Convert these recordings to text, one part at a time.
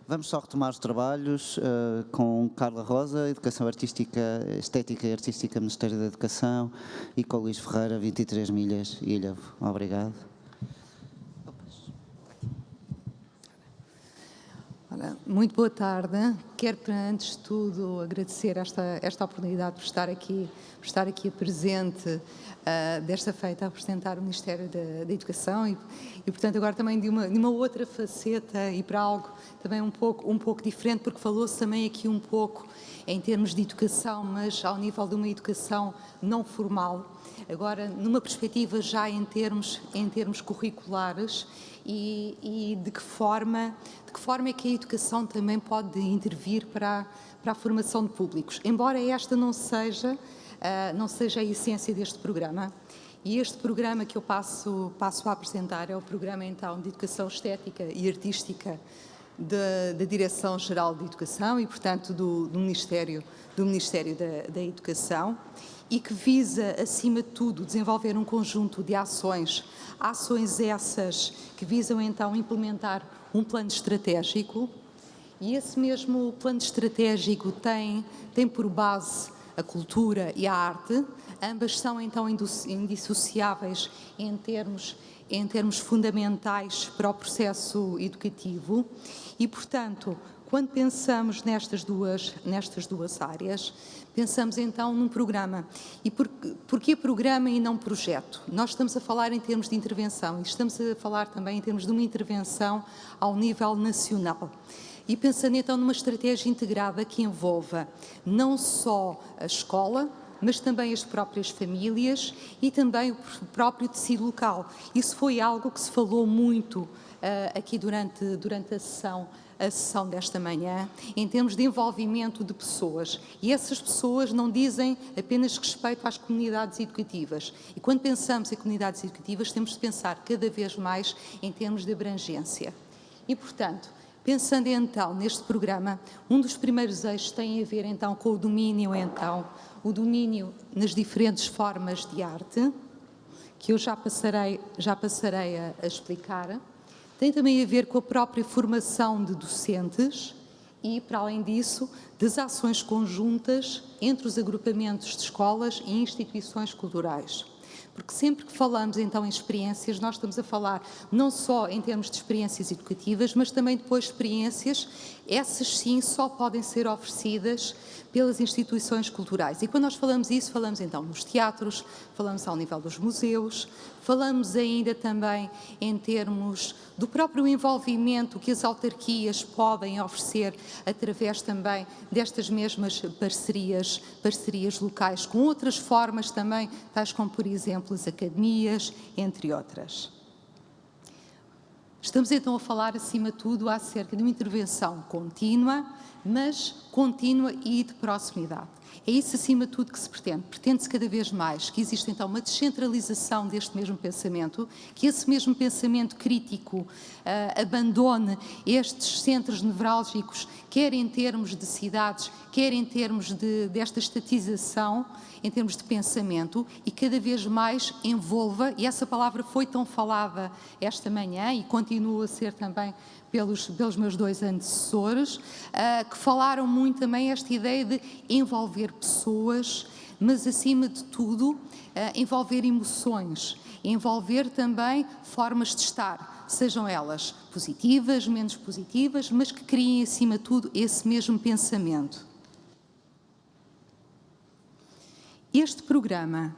Vamos só retomar os trabalhos com Carla Rosa, Educação Artística, Estética e Artística, Ministério da Educação, e com Luís Ferreira, 23 Milhas, Ilhavo. Obrigado. Muito boa tarde. Quero, antes de tudo, agradecer esta oportunidade por estar aqui presente desta feita a apresentar o Ministério da Educação e, portanto, agora também de uma outra faceta e para algo também um pouco diferente, porque falou-se também aqui um pouco em termos de educação, mas ao nível de uma educação não formal. Agora, numa perspectiva já em termos curriculares e de que forma é que a educação também pode intervir para a formação de públicos. Embora esta não seja a essência deste programa, e este programa que eu passo a apresentar é o programa, então, de Educação Estética e Artística da Direção-Geral de Educação e, portanto, do Ministério da Educação, e que visa, acima de tudo, desenvolver um conjunto de ações essas que visam, então, implementar um plano estratégico, e esse mesmo plano estratégico tem por base a cultura e a arte. Ambas são, então, indissociáveis em termos fundamentais para o processo educativo e, portanto, quando pensamos nestas duas áreas, pensamos então num programa. E porquê programa e não projeto? Nós estamos a falar em termos de intervenção e estamos a falar também em termos de uma intervenção ao nível nacional. E pensando então numa estratégia integrada que envolva não só a escola, mas também as próprias famílias e também o próprio tecido local. Isso foi algo que se falou muito aqui durante a sessão desta manhã, em termos de envolvimento de pessoas. E essas pessoas não dizem apenas respeito às comunidades educativas. E quando pensamos em comunidades educativas, temos de pensar cada vez mais em termos de abrangência. E, portanto, pensando então neste programa, um dos primeiros eixos tem a ver então com o domínio nas diferentes formas de arte, que eu já passarei a explicar. Tem também a ver com a própria formação de docentes e, para além disso, das ações conjuntas entre os agrupamentos de escolas e instituições culturais. Porque sempre que falamos, então, em experiências, nós estamos a falar não só em termos de experiências educativas, mas também depois experiências, essas sim só podem ser oferecidas pelas instituições culturais. E quando nós falamos isso, falamos então nos teatros, falamos ao nível dos museus, falamos ainda também em termos do próprio envolvimento que as autarquias podem oferecer através também destas mesmas parcerias locais, com outras formas também, tais como, por exemplo, as academias, entre outras. Estamos então a falar, acima de tudo, acerca de uma intervenção contínua, mas contínua e de proximidade. É isso, acima de tudo, que se pretende. Pretende-se cada vez mais que exista, então, uma descentralização deste mesmo pensamento, que esse mesmo pensamento crítico abandone estes centros nevrálgicos, quer em termos de cidades, quer em termos desta estatização, em termos de pensamento, e cada vez mais envolva, e essa palavra foi tão falada esta manhã e continua a ser também pelos meus dois antecessores, que falaram muito também esta ideia de envolver pessoas, mas acima de tudo envolver emoções, envolver também formas de estar, sejam elas positivas, menos positivas, mas que criem acima de tudo esse mesmo pensamento. Este programa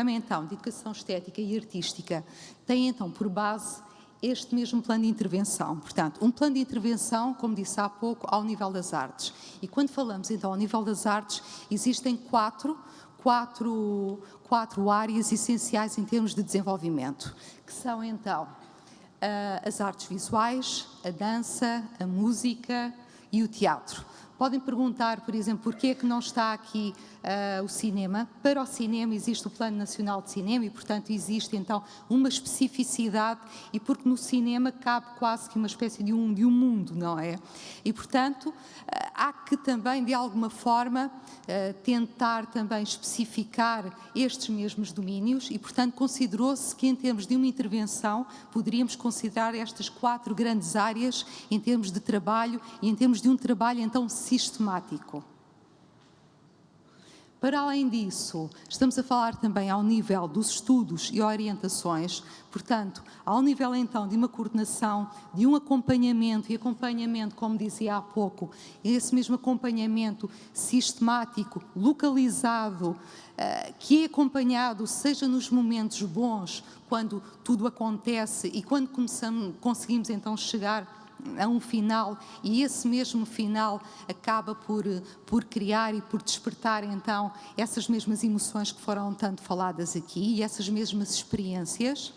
então de Educação Estética e Artística tem então por base este mesmo plano de intervenção. Portanto, um plano de intervenção, como disse há pouco, ao nível das artes. E quando falamos então ao nível das artes, existem quatro áreas essenciais em termos de desenvolvimento, que são então as artes visuais, a dança, a música e o teatro. Podem perguntar, por exemplo, porquê é que não está aqui o cinema? Para o cinema existe o Plano Nacional de Cinema e, portanto, existe então uma especificidade e porque no cinema cabe quase que uma espécie de um mundo, não é? E, portanto, há que também, de alguma forma, tentar também especificar estes mesmos domínios e, portanto, considerou-se que, em termos de uma intervenção, poderíamos considerar estas 4 grandes áreas em termos de trabalho e em termos de um trabalho, então, sistemático. Para além disso, estamos a falar também ao nível dos estudos e orientações, portanto, ao nível então de uma coordenação, de um acompanhamento, e acompanhamento, como dizia há pouco, esse mesmo acompanhamento sistemático, localizado, que é acompanhado, seja nos momentos bons, quando tudo acontece e quando conseguimos então chegar a um final, e esse mesmo final acaba por criar e por despertar então essas mesmas emoções que foram tanto faladas aqui e essas mesmas experiências,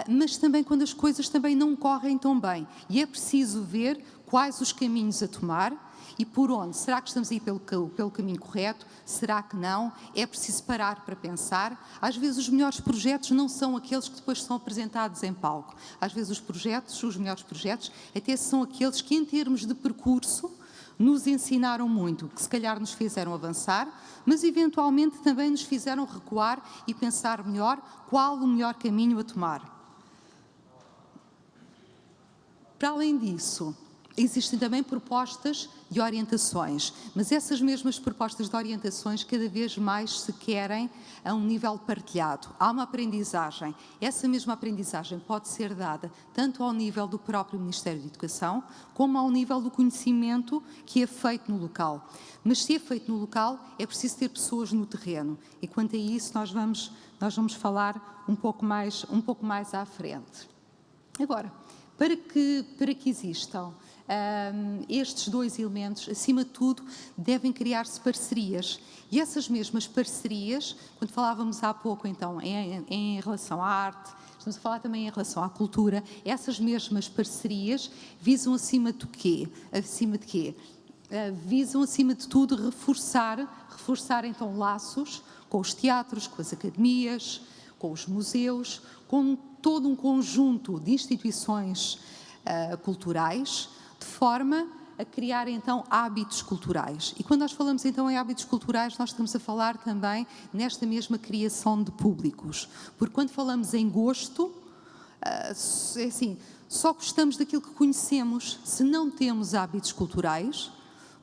mas também quando as coisas também não correm tão bem e é preciso ver quais os caminhos a tomar e por onde. Será que estamos a ir pelo caminho correto? Será que não? É preciso parar para pensar. Às vezes os melhores projetos não são aqueles que depois são apresentados em palco. Às vezes os melhores projetos, até são aqueles que, em termos de percurso, nos ensinaram muito, que se calhar nos fizeram avançar, mas eventualmente também nos fizeram recuar e pensar melhor qual o melhor caminho a tomar. Para além disso, existem também propostas de orientações, mas essas mesmas propostas de orientações cada vez mais se querem a um nível partilhado. Há uma aprendizagem. Essa mesma aprendizagem pode ser dada tanto ao nível do próprio Ministério da Educação, como ao nível do conhecimento que é feito no local. Mas se é feito no local, é preciso ter pessoas no terreno. E quanto a isso, nós vamos falar um pouco mais à frente. Agora, para que existam estes 2 elementos, acima de tudo, devem criar-se parcerias. E essas mesmas parcerias, quando falávamos há pouco, então, em relação à arte, estamos a falar também em relação à cultura, essas mesmas parcerias visam acima de quê? Visam, acima de tudo, reforçar então laços com os teatros, com as academias, com os museus, com todo um conjunto de instituições culturais, de forma a criar então hábitos culturais. E quando nós falamos então em hábitos culturais, nós estamos a falar também nesta mesma criação de públicos. Porque quando falamos em gosto, é assim, só gostamos daquilo que conhecemos. Se não temos hábitos culturais,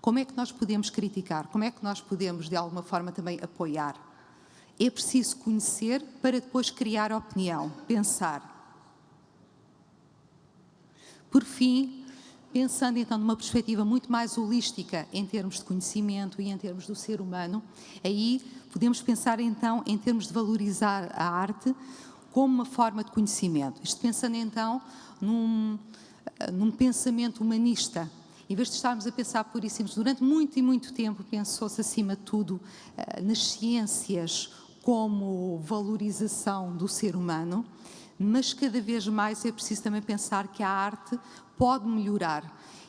como é que nós podemos criticar? Como é que nós podemos, de alguma forma, também apoiar? É preciso conhecer para depois criar opinião, pensar. Por fim, pensando então numa perspectiva muito mais holística em termos de conhecimento e em termos do ser humano, aí podemos pensar então em termos de valorizar a arte como uma forma de conhecimento. Isto pensando então num pensamento humanista. Em vez de estarmos a pensar por isso, durante muito e muito tempo pensou-se acima de tudo nas ciências como valorização do ser humano, mas cada vez mais é preciso também pensar que a arte pode melhorar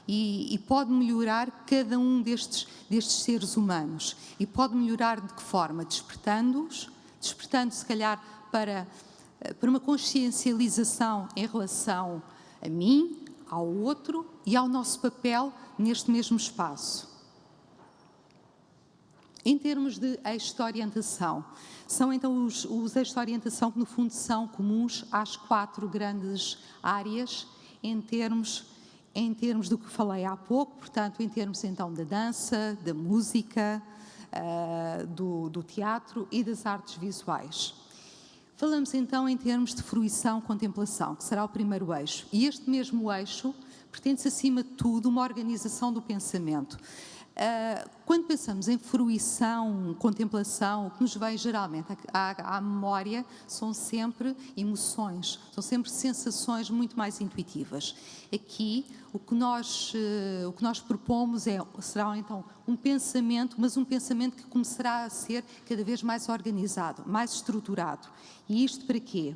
e pode melhorar cada um destes seres humanos. E pode melhorar de que forma? Despertando-os, despertando se calhar para uma consciencialização em relação a mim, ao outro e ao nosso papel neste mesmo espaço. Em termos de eixos de orientação, são então os eixos de orientação que no fundo são comuns às 4 grandes áreas em termos do que falei há pouco, portanto em termos então da dança, da música, do teatro e das artes visuais. Falamos então em termos de fruição, contemplação, que será o primeiro eixo. E este mesmo eixo pretende-se acima de tudo uma organização do pensamento. Quando pensamos em fruição, contemplação, o que nos vem geralmente à memória são sempre emoções, são sempre sensações muito mais intuitivas. Aqui, o que nós propomos será então um pensamento, mas um pensamento que começará a ser cada vez mais organizado, mais estruturado. E isto para quê?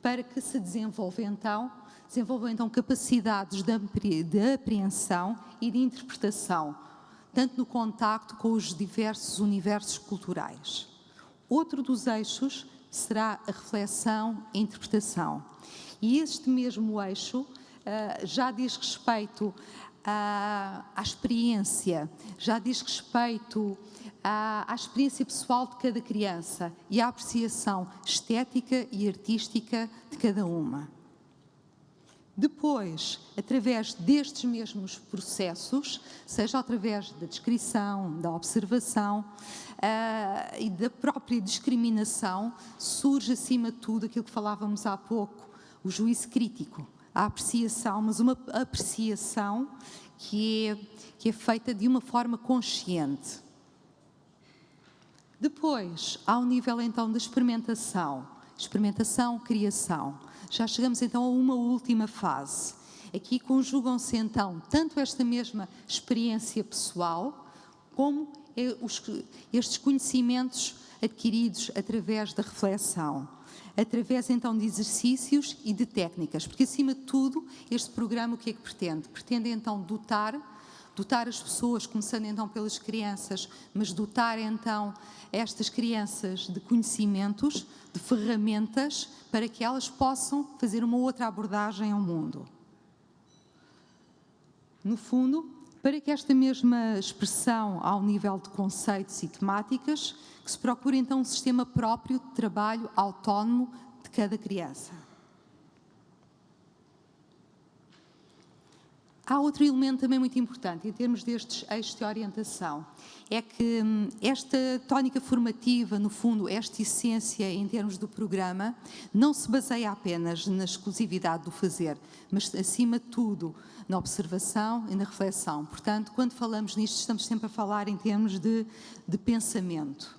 Para que se desenvolvam então capacidades de apreensão e de interpretação, tanto no contacto com os diversos universos culturais. Outro dos eixos será a reflexão e a interpretação. E este mesmo eixo já diz respeito à experiência, já diz respeito à experiência pessoal de cada criança e à apreciação estética e artística de cada uma. Depois, através destes mesmos processos, seja através da descrição, da observação e da própria discriminação, surge acima de tudo aquilo que falávamos há pouco, o juízo crítico, a apreciação, mas uma apreciação que é feita de uma forma consciente. Depois, ao nível então da experimentação, criação, já chegamos então a uma última fase. Aqui conjugam-se então tanto esta mesma experiência pessoal, como estes conhecimentos adquiridos através da reflexão, através então de exercícios e de técnicas, porque acima de tudo este programa o que é que pretende? Pretende então dotar as pessoas, começando então pelas crianças, mas dotar então estas crianças de conhecimentos, de ferramentas, para que elas possam fazer uma outra abordagem ao mundo. No fundo, para que esta mesma expressão ao nível de conceitos e temáticas, que se procure então um sistema próprio de trabalho autónomo de cada criança. Há outro elemento também muito importante em termos destes eixos de orientação, é que esta tónica formativa, no fundo, esta essência em termos do programa, não se baseia apenas na exclusividade do fazer, mas acima de tudo na observação e na reflexão. Portanto, quando falamos nisto, estamos sempre a falar em termos de pensamento.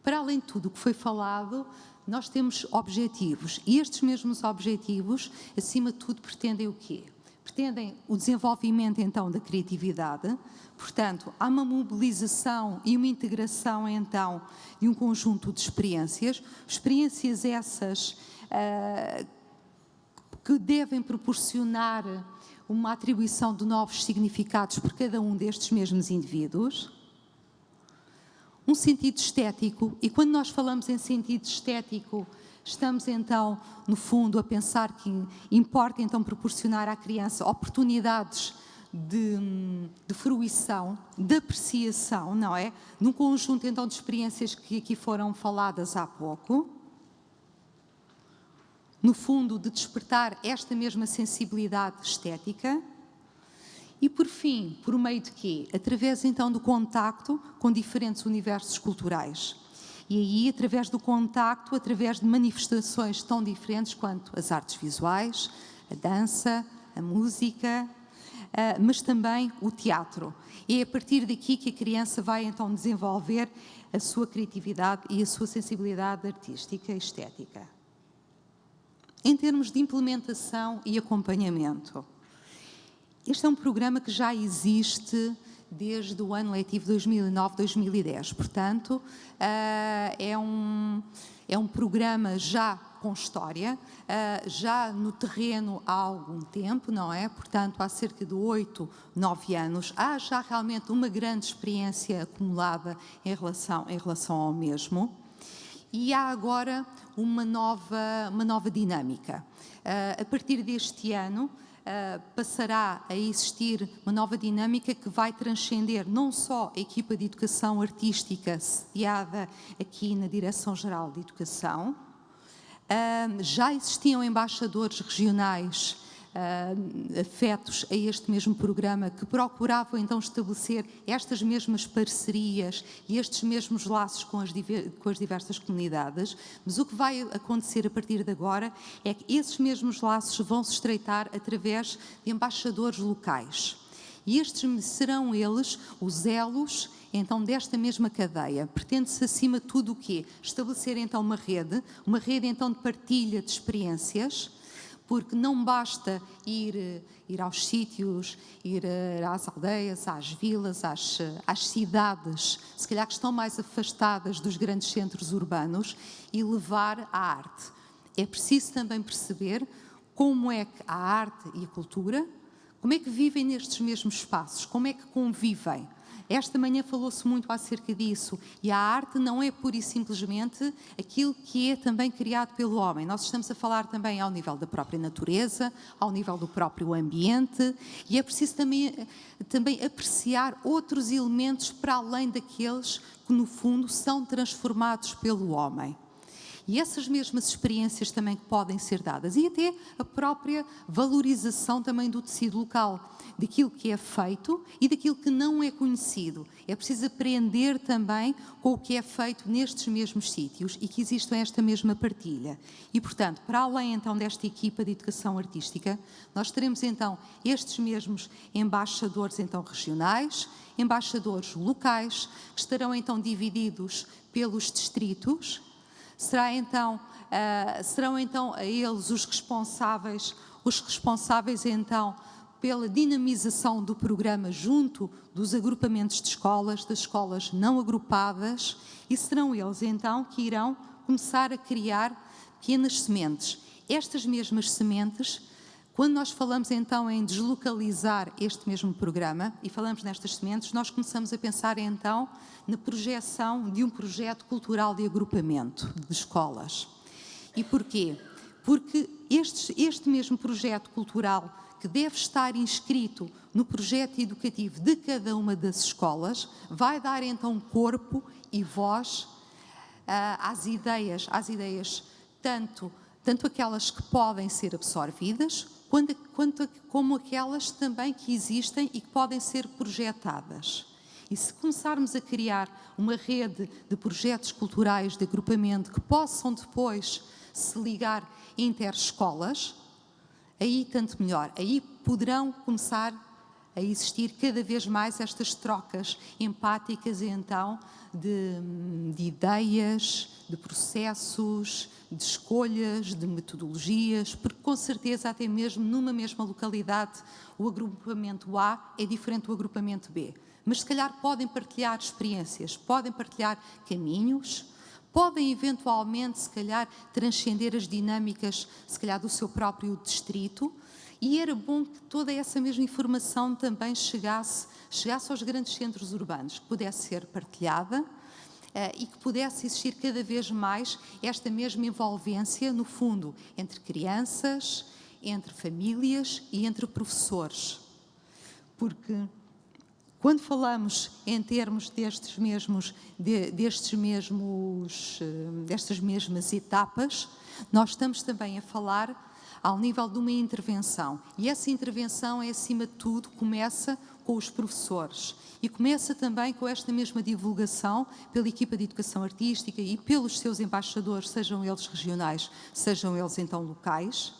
Para além de tudo o que foi falado, nós temos objetivos e estes mesmos objetivos, acima de tudo, pretendem o quê? Pretendem o desenvolvimento, então, da criatividade. Portanto, há uma mobilização e uma integração, então, de um conjunto de experiências essas que devem proporcionar uma atribuição de novos significados por cada um destes mesmos indivíduos. Um sentido estético, e quando nós falamos em sentido estético, estamos então, no fundo, a pensar que importa então proporcionar à criança oportunidades de fruição, de apreciação, não é? Num conjunto então de experiências que aqui foram faladas há pouco. No fundo, de despertar esta mesma sensibilidade estética. E, por fim, por meio de quê? Através, então, do contacto com diferentes universos culturais. E aí, através do contacto, através de manifestações tão diferentes quanto as artes visuais, a dança, a música, mas também o teatro. E é a partir daqui que a criança vai, então, desenvolver a sua criatividade e a sua sensibilidade artística e estética. Em termos de implementação e acompanhamento, este é um programa que já existe desde o ano letivo 2009-2010. Portanto, é um programa já com história, já no terreno há algum tempo, não é? Portanto, há cerca de 8, 9 anos. Há já realmente uma grande experiência acumulada em relação ao mesmo. E há agora uma nova dinâmica. A partir deste ano, passará a existir uma nova dinâmica que vai transcender não só a equipa de educação artística sediada aqui na Direção-Geral de Educação, já existiam embaixadores regionais afetos a este mesmo programa que procuravam então estabelecer estas mesmas parcerias e estes mesmos laços com as diversas comunidades, mas o que vai acontecer a partir de agora é que esses mesmos laços vão se estreitar através de embaixadores locais. E estes serão eles os elos então desta mesma cadeia. Pretende-se acima de tudo o quê? Estabelecer então uma rede então de partilha de experiências, porque não basta ir aos sítios, ir às aldeias, às vilas, às cidades, se calhar que estão mais afastadas dos grandes centros urbanos, e levar a arte. É preciso também perceber como é que a arte e a cultura, como é que vivem nestes mesmos espaços, como é que convivem. Esta manhã falou-se muito acerca disso, e a arte não é pura e simplesmente aquilo que é também criado pelo homem. Nós estamos a falar também ao nível da própria natureza, ao nível do próprio ambiente, e é preciso também apreciar outros elementos para além daqueles que, no fundo, são transformados pelo homem. E essas mesmas experiências também que podem ser dadas, e até a própria valorização também do tecido local, daquilo que é feito e daquilo que não é conhecido. É preciso aprender também com o que é feito nestes mesmos sítios e que exista esta mesma partilha. E, portanto, para além então desta equipa de educação artística, nós teremos então estes mesmos embaixadores então regionais, embaixadores locais, que estarão então divididos pelos distritos. Serão então a eles os responsáveis então pela dinamização do programa junto dos agrupamentos de escolas, das escolas não agrupadas, e serão eles então que irão começar a criar pequenas sementes. Estas mesmas sementes, quando nós falamos então em deslocalizar este mesmo programa e falamos nestas sementes, nós começamos a pensar então na projeção de um projeto cultural de agrupamento de escolas. E porquê? Porque este mesmo projeto cultural, que deve estar inscrito no projeto educativo de cada uma das escolas, vai dar então corpo e voz às ideias tanto aquelas que podem ser absorvidas, como aquelas também que existem e que podem ser projetadas. E se começarmos a criar uma rede de projetos culturais de agrupamento que possam depois se ligar interescolas, aí tanto melhor. Aí poderão começar a existir cada vez mais estas trocas empáticas, então, de ideias, de processos, de escolhas, de metodologias, porque com certeza até mesmo numa mesma localidade o agrupamento A é diferente do agrupamento B. Mas se calhar podem partilhar experiências, podem partilhar caminhos, podem eventualmente, se calhar, transcender as dinâmicas, se calhar, do seu próprio distrito, e era bom que toda essa mesma informação também chegasse aos grandes centros urbanos, que pudesse ser partilhada e que pudesse existir cada vez mais esta mesma envolvência, no fundo, entre crianças, entre famílias e entre professores. Porque quando falamos em termos destas mesmas etapas, nós estamos também a falar ao nível de uma intervenção. E essa intervenção é, acima de tudo, começa com os professores e começa também com esta mesma divulgação pela equipa de educação artística e pelos seus embaixadores, sejam eles regionais, sejam eles então locais,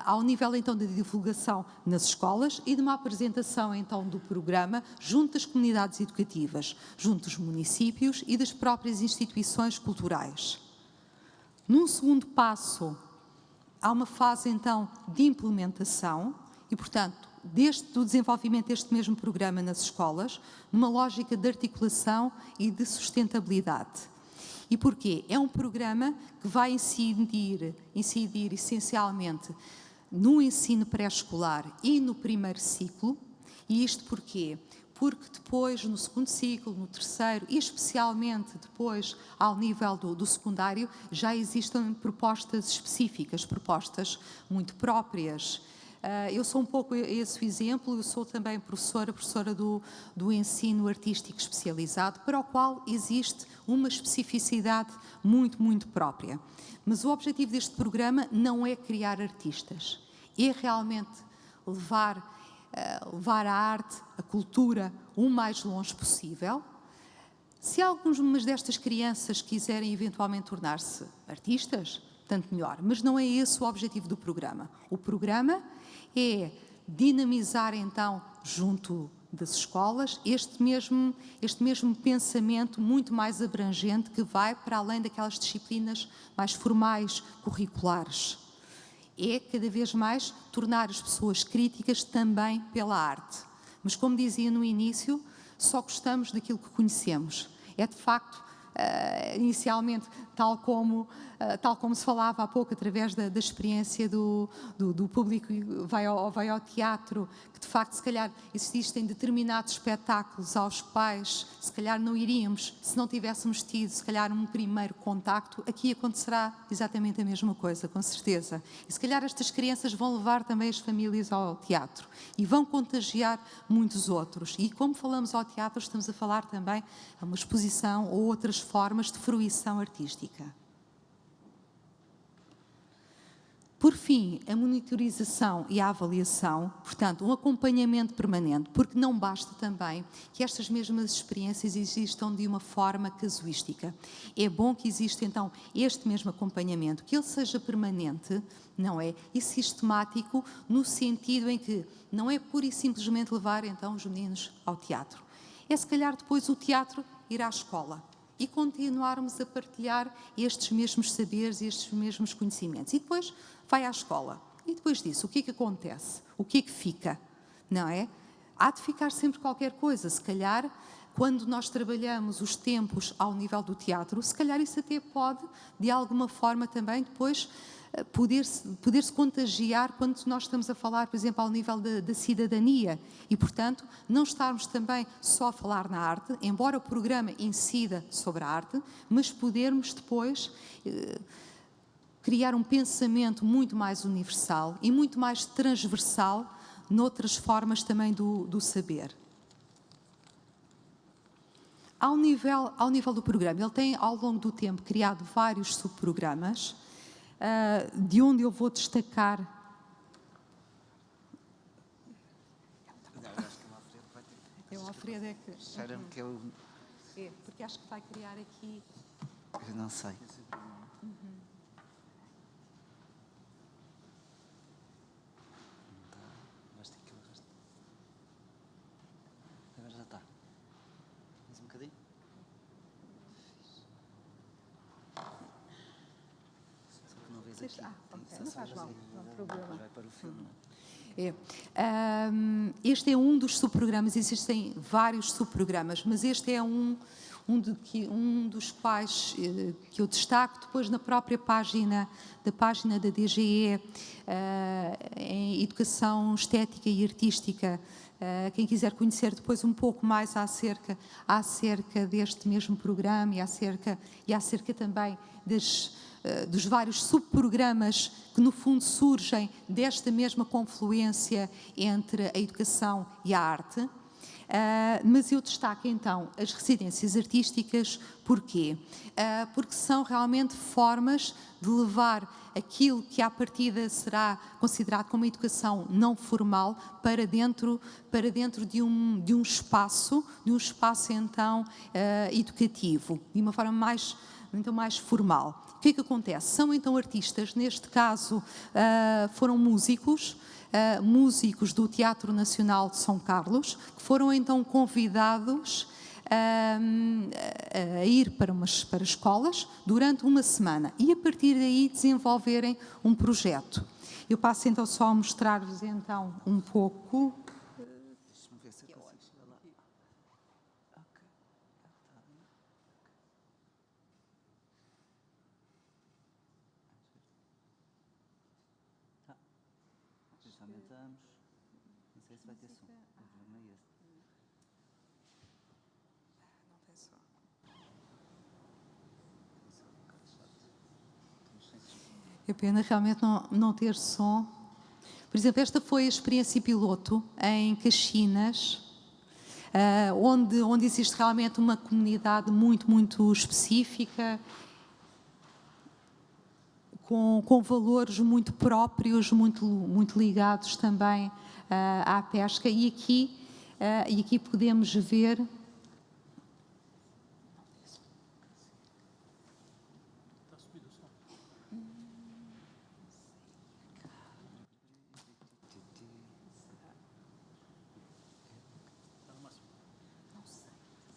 ao nível então da divulgação nas escolas e de uma apresentação então do programa junto das comunidades educativas, junto dos municípios e das próprias instituições culturais. Num segundo passo, há uma fase então de implementação e, portanto, do desenvolvimento deste mesmo programa nas escolas, numa lógica de articulação e de sustentabilidade. E porquê? É um programa que vai incidir essencialmente no ensino pré-escolar e no primeiro ciclo. E isto porquê? Porque depois, no segundo ciclo, no terceiro e especialmente depois ao nível do secundário, já existem propostas específicas, propostas muito próprias. Eu sou um pouco esse exemplo, eu sou também professora do ensino artístico especializado, para o qual existe uma especificidade muito, muito própria. Mas o objetivo deste programa não é criar artistas, é realmente levar a arte, a cultura, o mais longe possível. Se algumas destas crianças quiserem eventualmente tornar-se artistas, tanto melhor, mas não é esse o objetivo do programa. O programa é dinamizar então, junto das escolas, este mesmo pensamento muito mais abrangente que vai para além daquelas disciplinas mais formais, curriculares. É cada vez mais tornar as pessoas críticas também pela arte. Mas como dizia no início, só gostamos daquilo que conhecemos. É de facto inicialmente, tal como se falava há pouco, através da experiência do público que vai ao teatro, que de facto, se calhar, existem determinados espetáculos aos quais, se calhar, não iríamos se não tivéssemos tido, se calhar, um primeiro contacto. Aqui acontecerá exatamente a mesma coisa, com certeza. E se calhar estas crianças vão levar também as famílias ao teatro e vão contagiar muitos outros. E como falamos ao teatro, estamos a falar também a uma exposição ou outras formas de fruição artística. Por fim, a monitorização e a avaliação, portanto, um acompanhamento permanente, porque não basta também que estas mesmas experiências existam de uma forma casuística. É bom que exista, então, este mesmo acompanhamento, que ele seja permanente, não é? E sistemático, no sentido em que não é pura e simplesmente levar, então, os meninos ao teatro. É, se calhar, depois o teatro ir à escola e continuarmos a partilhar estes mesmos saberes e estes mesmos conhecimentos. E depois vai à escola. E depois disso, o que é que acontece? O que é que fica? Não é? Há de ficar sempre qualquer coisa. Se calhar, quando nós trabalhamos os tempos ao nível do teatro, se calhar isso até pode, de alguma forma também, depois poder-se contagiar quando nós estamos a falar, por exemplo, ao nível da cidadania. E, portanto, não estarmos também só a falar na arte, embora o programa incida sobre a arte, mas podermos depois criar um pensamento muito mais universal e muito mais transversal noutras formas também do saber. Ao nível do programa, ele tem, ao longo do tempo, criado vários subprogramas, de onde eu vou destacar. Eu, Alfredo, é que. Disseram que eu. É, porque acho que vai criar aqui. Eu não sei. Agora já está. Mais um bocadinho. Só que não vês aqui. Ok, não faz mal, não há problema. Vai para o filme. Este é um dos subprogramas, existem vários subprogramas, mas este é um dos quais que eu destaco depois na própria página da DGE, em Educação Estética e Artística. Quem quiser conhecer depois um pouco mais acerca deste mesmo programa e acerca também dos vários subprogramas que, no fundo, surgem desta mesma confluência entre a educação e a arte. Mas eu destaco, então, as residências artísticas. Porquê? Porque são realmente formas de levar aquilo que, à partida, será considerado como uma educação não formal para dentro de um espaço, então, educativo, de uma forma mais formal. O que é que acontece? São então artistas, neste caso foram músicos do Teatro Nacional de São Carlos, que foram então convidados a ir para escolas durante uma semana e a partir daí desenvolverem um projeto. Eu passo então só a mostrar-vos então um pouco. Deixa-me ver se eu consigo chegar lá. Ok. Tá. Já aumentamos. Não sei se vai ter som. O problema é esse. Não tem som. Isso é um bocado chato. Estamos sem som. É pena realmente não ter som. Por exemplo, esta foi a experiência piloto em Caxinas, onde existe realmente uma comunidade muito, muito específica, com valores muito próprios, muito ligados também à pesca. E aqui podemos ver.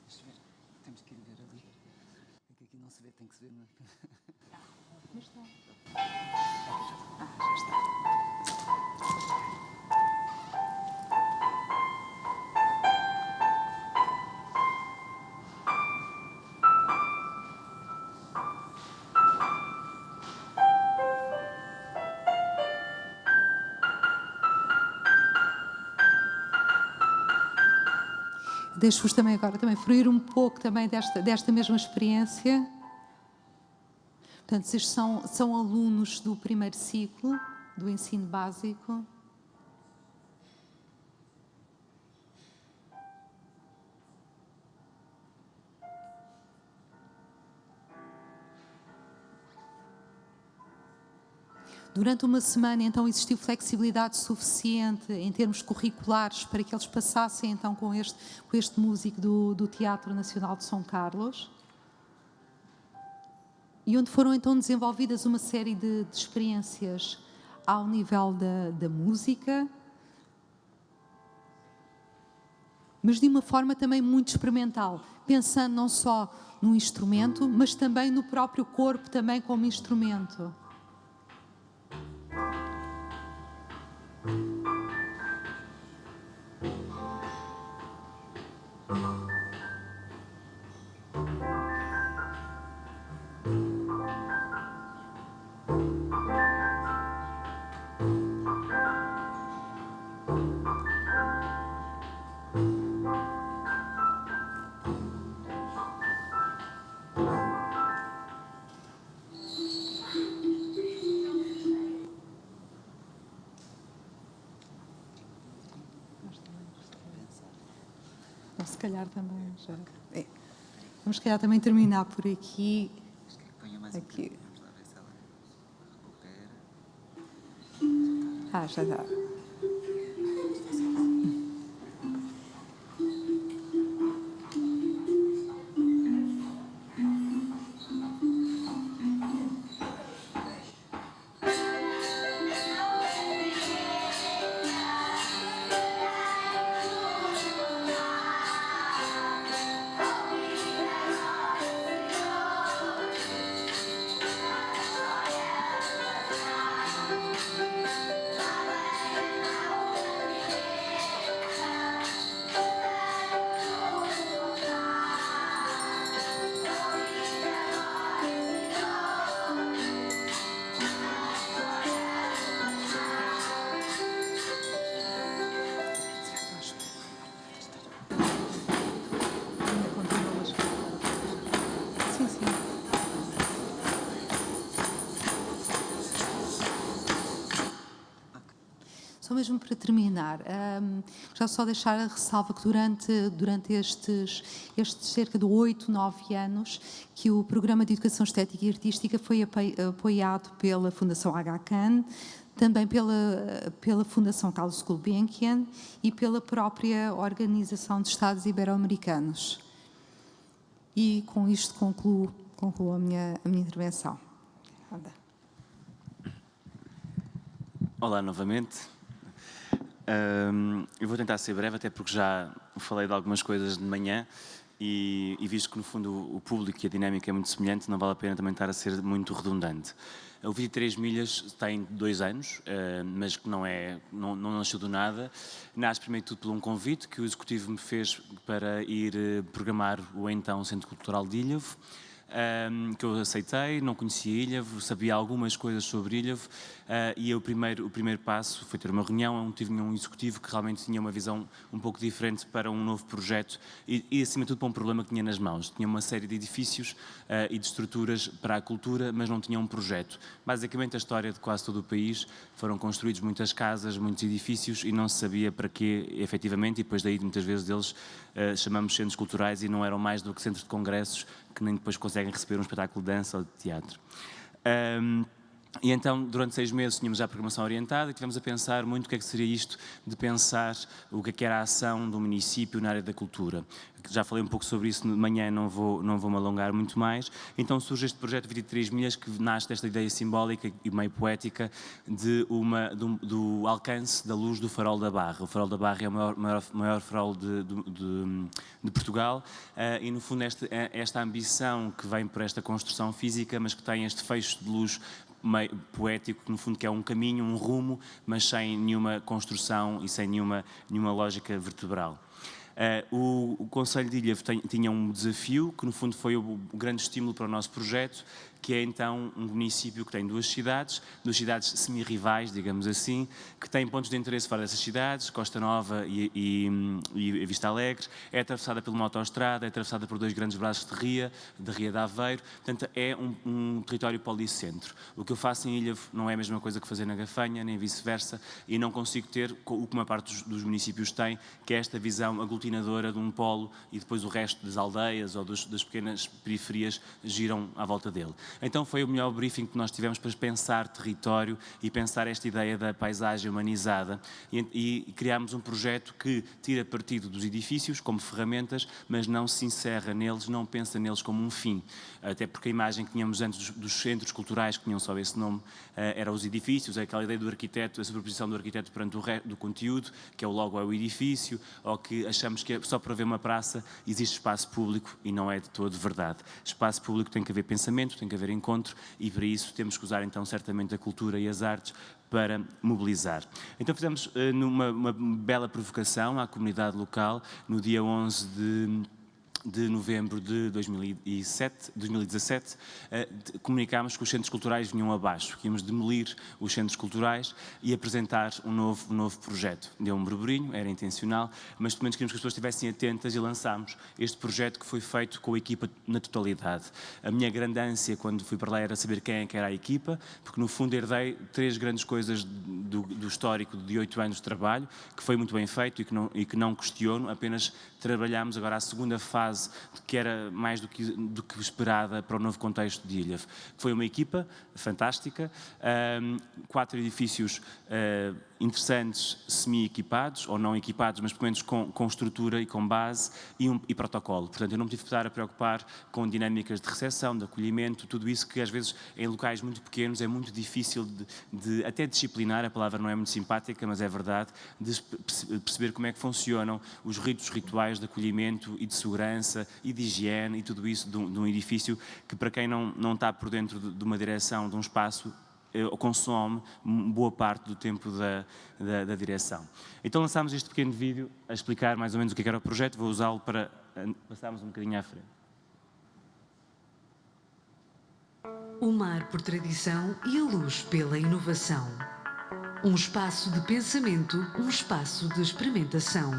Deixa eu ver. Temos que ir ver ali. É que aqui não se vê, tem que se ver. Mas está. Já está. deixo-vos também agora fruir um pouco também desta mesma experiência. Portanto, estes são alunos do primeiro ciclo, do ensino básico. Durante uma semana, então, existiu flexibilidade suficiente em termos curriculares para que eles passassem, então, com este músico do Teatro Nacional de São Carlos, e onde foram, então, desenvolvidas uma série de experiências ao nível da música, mas de uma forma também muito experimental, pensando não só no instrumento, mas também no próprio corpo, também como instrumento. Se calhar também já. Vamos, se calhar, também terminar por aqui. Aqui. Já está. Só mesmo para terminar, já só deixar a ressalva que durante estes cerca de 8, 9 anos que o Programa de Educação Estética e Artística foi apoiado pela Fundação Aga Khan, também pela Fundação Carlos Gulbenkian e pela própria Organização de Estados Ibero-Americanos. E com isto concluo a minha intervenção. Olá novamente. Eu vou tentar ser breve, até porque já falei de algumas coisas de manhã e visto que no fundo o público e a dinâmica é muito semelhante, não vale a pena também estar a ser muito redundante. O 23 Milhas tem 2 anos, mas que não nasceu do nada. Nasce primeiro de tudo por um convite que o Executivo me fez para ir programar o então Centro Cultural de Ilhavo, que eu aceitei, não conhecia Ilhavo, sabia algumas coisas sobre Ilhavo, e o primeiro passo foi ter uma reunião onde tive um executivo que realmente tinha uma visão um pouco diferente para um novo projeto e acima de tudo para um problema que tinha nas mãos. Tinha uma série de edifícios e de estruturas para a cultura, mas não tinha um projeto. Basicamente a história de quase todo o país, foram construídos muitas casas, muitos edifícios e não se sabia para quê efetivamente, e depois daí muitas vezes deles chamamos centros culturais e não eram mais do que centros de congressos que nem depois conseguem receber um espetáculo de dança ou de teatro. E então, durante 6 meses, tínhamos já a programação orientada e tivemos a pensar muito o que é que seria isto de pensar o que é que era a ação do município na área da cultura. Já falei um pouco sobre isso de manhã, não vou me alongar muito mais. Então surge este projeto 23 Milhas que nasce desta ideia simbólica e meio poética do alcance da luz do Farol da Barra. O Farol da Barra é o maior farol de Portugal e, no fundo, esta ambição que vem por esta construção física, mas que tem este fecho de luz meio poético, que no fundo que é um caminho, um rumo, mas sem nenhuma construção e sem nenhuma lógica vertebral. O Conselho de Ilhavo tinha um desafio, que no fundo foi o grande estímulo para o nosso projeto, que é então um município que tem duas cidades semi-rivais, digamos assim, que têm pontos de interesse fora dessas cidades, Costa Nova e Vista Alegre, é atravessada por uma autoestrada, é atravessada por dois grandes braços de ria de Aveiro, portanto é um território policentro. O que eu faço em Ilhavo não é a mesma coisa que fazer na Gafanha, nem vice-versa, e não consigo ter o que uma parte dos municípios tem, que é esta visão aglutinadora de um polo e depois o resto das aldeias ou das pequenas periferias giram à volta dele. Então foi o melhor briefing que nós tivemos para pensar território e pensar esta ideia da paisagem humanizada e criámos um projeto que tira partido dos edifícios como ferramentas, mas não se encerra neles, não pensa neles como um fim. Até porque a imagem que tínhamos antes dos centros culturais, que tinham só esse nome, eram os edifícios, aquela ideia do arquiteto, a sobreposição do arquiteto perante do conteúdo, que é o logo é o edifício, ou que achamos que só para ver uma praça existe espaço público e não é de todo verdade. Espaço público tem que haver pensamento, tem que haver encontro e para isso temos que usar então certamente a cultura e as artes para mobilizar. Então fizemos uma bela provocação à comunidade local no dia 11 de novembro de 2017, comunicámos que os centros culturais vinham abaixo, que íamos demolir os centros culturais e apresentar um novo projeto. Deu um burburinho, era intencional, mas pelo menos queríamos que as pessoas estivessem atentas e lançámos este projeto que foi feito com a equipa na totalidade. A minha grande ânsia quando fui para lá era saber quem é que era a equipa, porque no fundo herdei 3 grandes coisas do histórico de 8 anos de trabalho, que foi muito bem feito e que não questiono, apenas trabalhámos agora a segunda fase que era mais do que esperada para o novo contexto de Ilhavo. Foi uma equipa fantástica, 4 edifícios interessantes, semi-equipados, ou não equipados, mas pelo menos com estrutura e com base e protocolo. Portanto, eu não me tive que estar a preocupar com dinâmicas de recepção, de acolhimento, tudo isso que às vezes em locais muito pequenos é muito difícil de até disciplinar, a palavra não é muito simpática, mas é verdade, de perceber como é que funcionam os rituais de acolhimento e de segurança e de higiene e tudo isso de um edifício que para quem não está por dentro de uma direção, de um espaço, consome boa parte do tempo da direção. Então lançámos este pequeno vídeo a explicar mais ou menos o que era o projeto, vou usá-lo para passarmos um bocadinho à frente. O mar por tradição e a luz pela inovação. Um espaço de pensamento, um espaço de experimentação.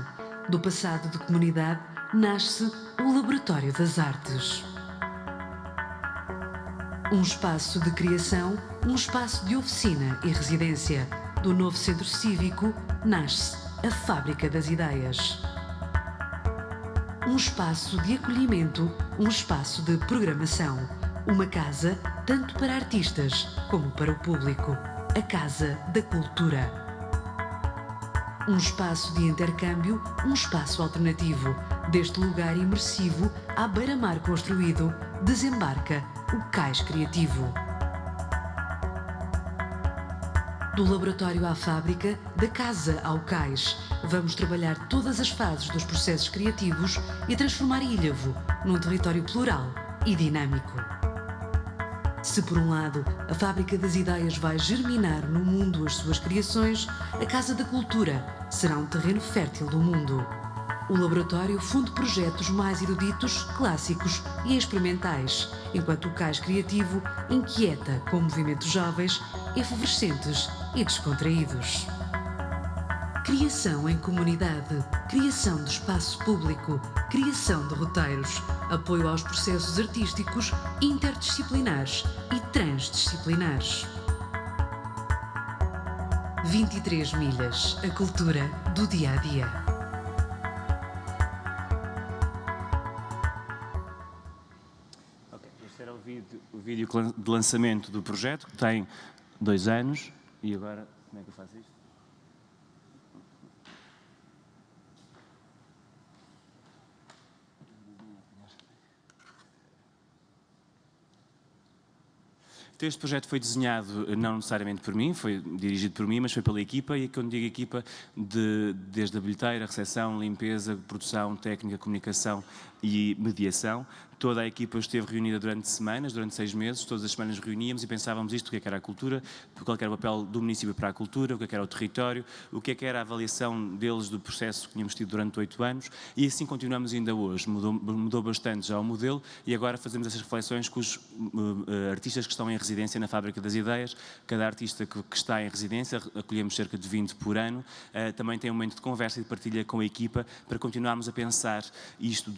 Do passado de comunidade nasce o Laboratório das Artes. Um espaço de criação, um espaço de oficina e residência. Do novo centro cívico nasce a Fábrica das Ideias. Um espaço de acolhimento, um espaço de programação. Uma casa tanto para artistas como para o público. A Casa da Cultura. Um espaço de intercâmbio, um espaço alternativo. Deste lugar imersivo, à beira-mar construído, desembarca o Cais Criativo. Do laboratório à fábrica, da casa ao cais, vamos trabalhar todas as fases dos processos criativos e transformar Ilhavo num território plural e dinâmico. Se por um lado a Fábrica das Ideias vai germinar no mundo as suas criações, a Casa da Cultura será um terreno fértil do mundo. O laboratório funde projetos mais eruditos, clássicos e experimentais, enquanto o Cais Criativo inquieta com movimentos jovens, efervescentes e descontraídos. Criação em comunidade, criação de espaço público, criação de roteiros, apoio aos processos artísticos interdisciplinares e transdisciplinares. 23 milhas, a cultura do dia-a-dia. Este era o vídeo de lançamento do projeto, que tem 2 anos, e agora, como é que eu faço isto? Então, este projeto foi desenhado não necessariamente por mim, foi dirigido por mim, mas foi pela equipa, e quando digo equipa, desde a bilheteira, recepção, limpeza, produção, técnica, comunicação e mediação. Toda a equipa esteve reunida durante semanas, durante 6 meses, todas as semanas reuníamos e pensávamos isto, o que é que era a cultura, qual era o papel do município para a cultura, o que é que era o território, o que é que era a avaliação deles do processo que tínhamos tido durante 8 anos, e assim continuamos ainda hoje. Mudou bastante já o modelo e agora fazemos essas reflexões com os artistas que estão em residência na Fábrica das Ideias. Cada artista que está em residência, acolhemos cerca de 20 por ano, também tem um momento de conversa e de partilha com a equipa para continuarmos a pensar isto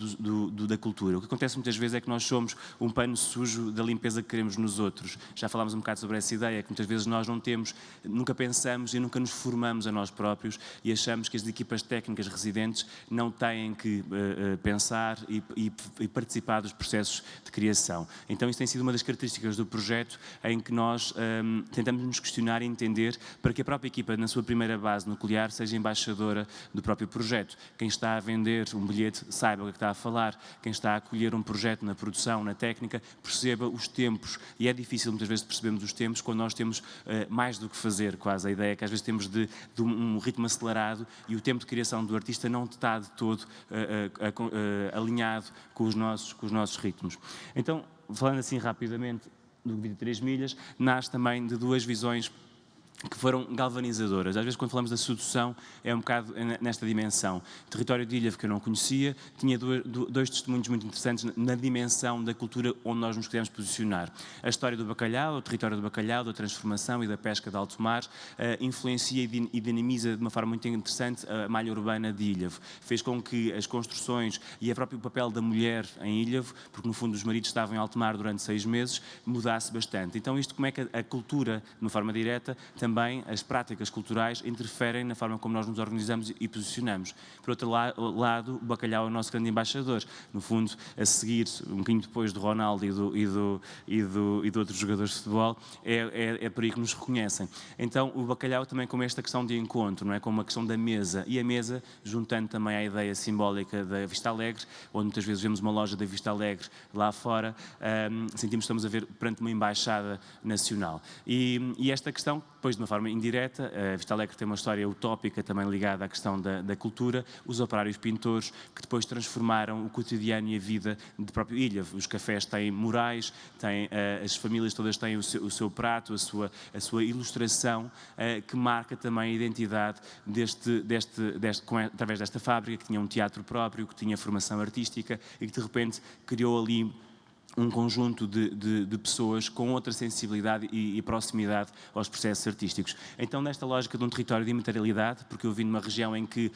da cultura. O que acontece muitas vezes é que nós somos um pano sujo da limpeza que queremos nos outros. Já falámos um bocado sobre essa ideia, que muitas vezes nós nunca pensamos e nunca nos formamos a nós próprios e achamos que as equipas técnicas residentes não têm que pensar e participar dos processos de criação. Então isso tem sido uma das características do projeto, em que nós tentamos nos questionar e entender para que a própria equipa, na sua primeira base nuclear, seja embaixadora do próprio projeto. Quem está a vender um bilhete saiba o que está a falar, quem está a acolher um projeto na produção, na técnica, perceba os tempos, e é difícil muitas vezes percebermos os tempos quando nós temos mais do que fazer, quase. A ideia é que às vezes temos de um ritmo acelerado e o tempo de criação do artista não está de todo alinhado com os nossos ritmos. Então, falando assim rapidamente do 23 milhas, nasce também de duas visões que foram galvanizadoras. Às vezes, quando falamos da sedução, é um bocado nesta dimensão. Território de Ilhavo, que eu não conhecia, tinha dois testemunhos muito interessantes na dimensão da cultura onde nós nos queremos posicionar. A história do bacalhau, o território do bacalhau, da transformação e da pesca de alto mar, influencia e dinamiza de uma forma muito interessante a malha urbana de Ilhavo. Fez com que as construções e o próprio papel da mulher em Ilhavo, porque no fundo os maridos estavam em alto mar durante 6 meses, mudasse bastante. Então isto, como é que a cultura, de uma forma direta, também as práticas culturais interferem na forma como nós nos organizamos e posicionamos. Por outro lado, o bacalhau é o nosso grande embaixador. No fundo, a seguir, um bocadinho depois do Ronaldo e de outros jogadores de futebol, é por aí que nos reconhecem. Então, o bacalhau também como esta questão de encontro, não é? Como a questão da mesa. E a mesa, juntando também a ideia simbólica da Vista Alegre, onde muitas vezes vemos uma loja da Vista Alegre lá fora, sentimos que estamos a ver perante uma embaixada nacional. E esta questão, depois de uma forma indireta, a Vista Alegre tem uma história utópica também ligada à questão da cultura, os operários pintores que depois transformaram o cotidiano e a vida de próprio Ilhavo. Os cafés têm murais, as famílias todas têm o seu prato, a sua ilustração, que marca também a identidade através desta fábrica, que tinha um teatro próprio, que tinha formação artística e que de repente criou ali um conjunto de pessoas com outra sensibilidade e proximidade aos processos artísticos. Então, nesta lógica de um território de imaterialidade, porque eu vim numa região em que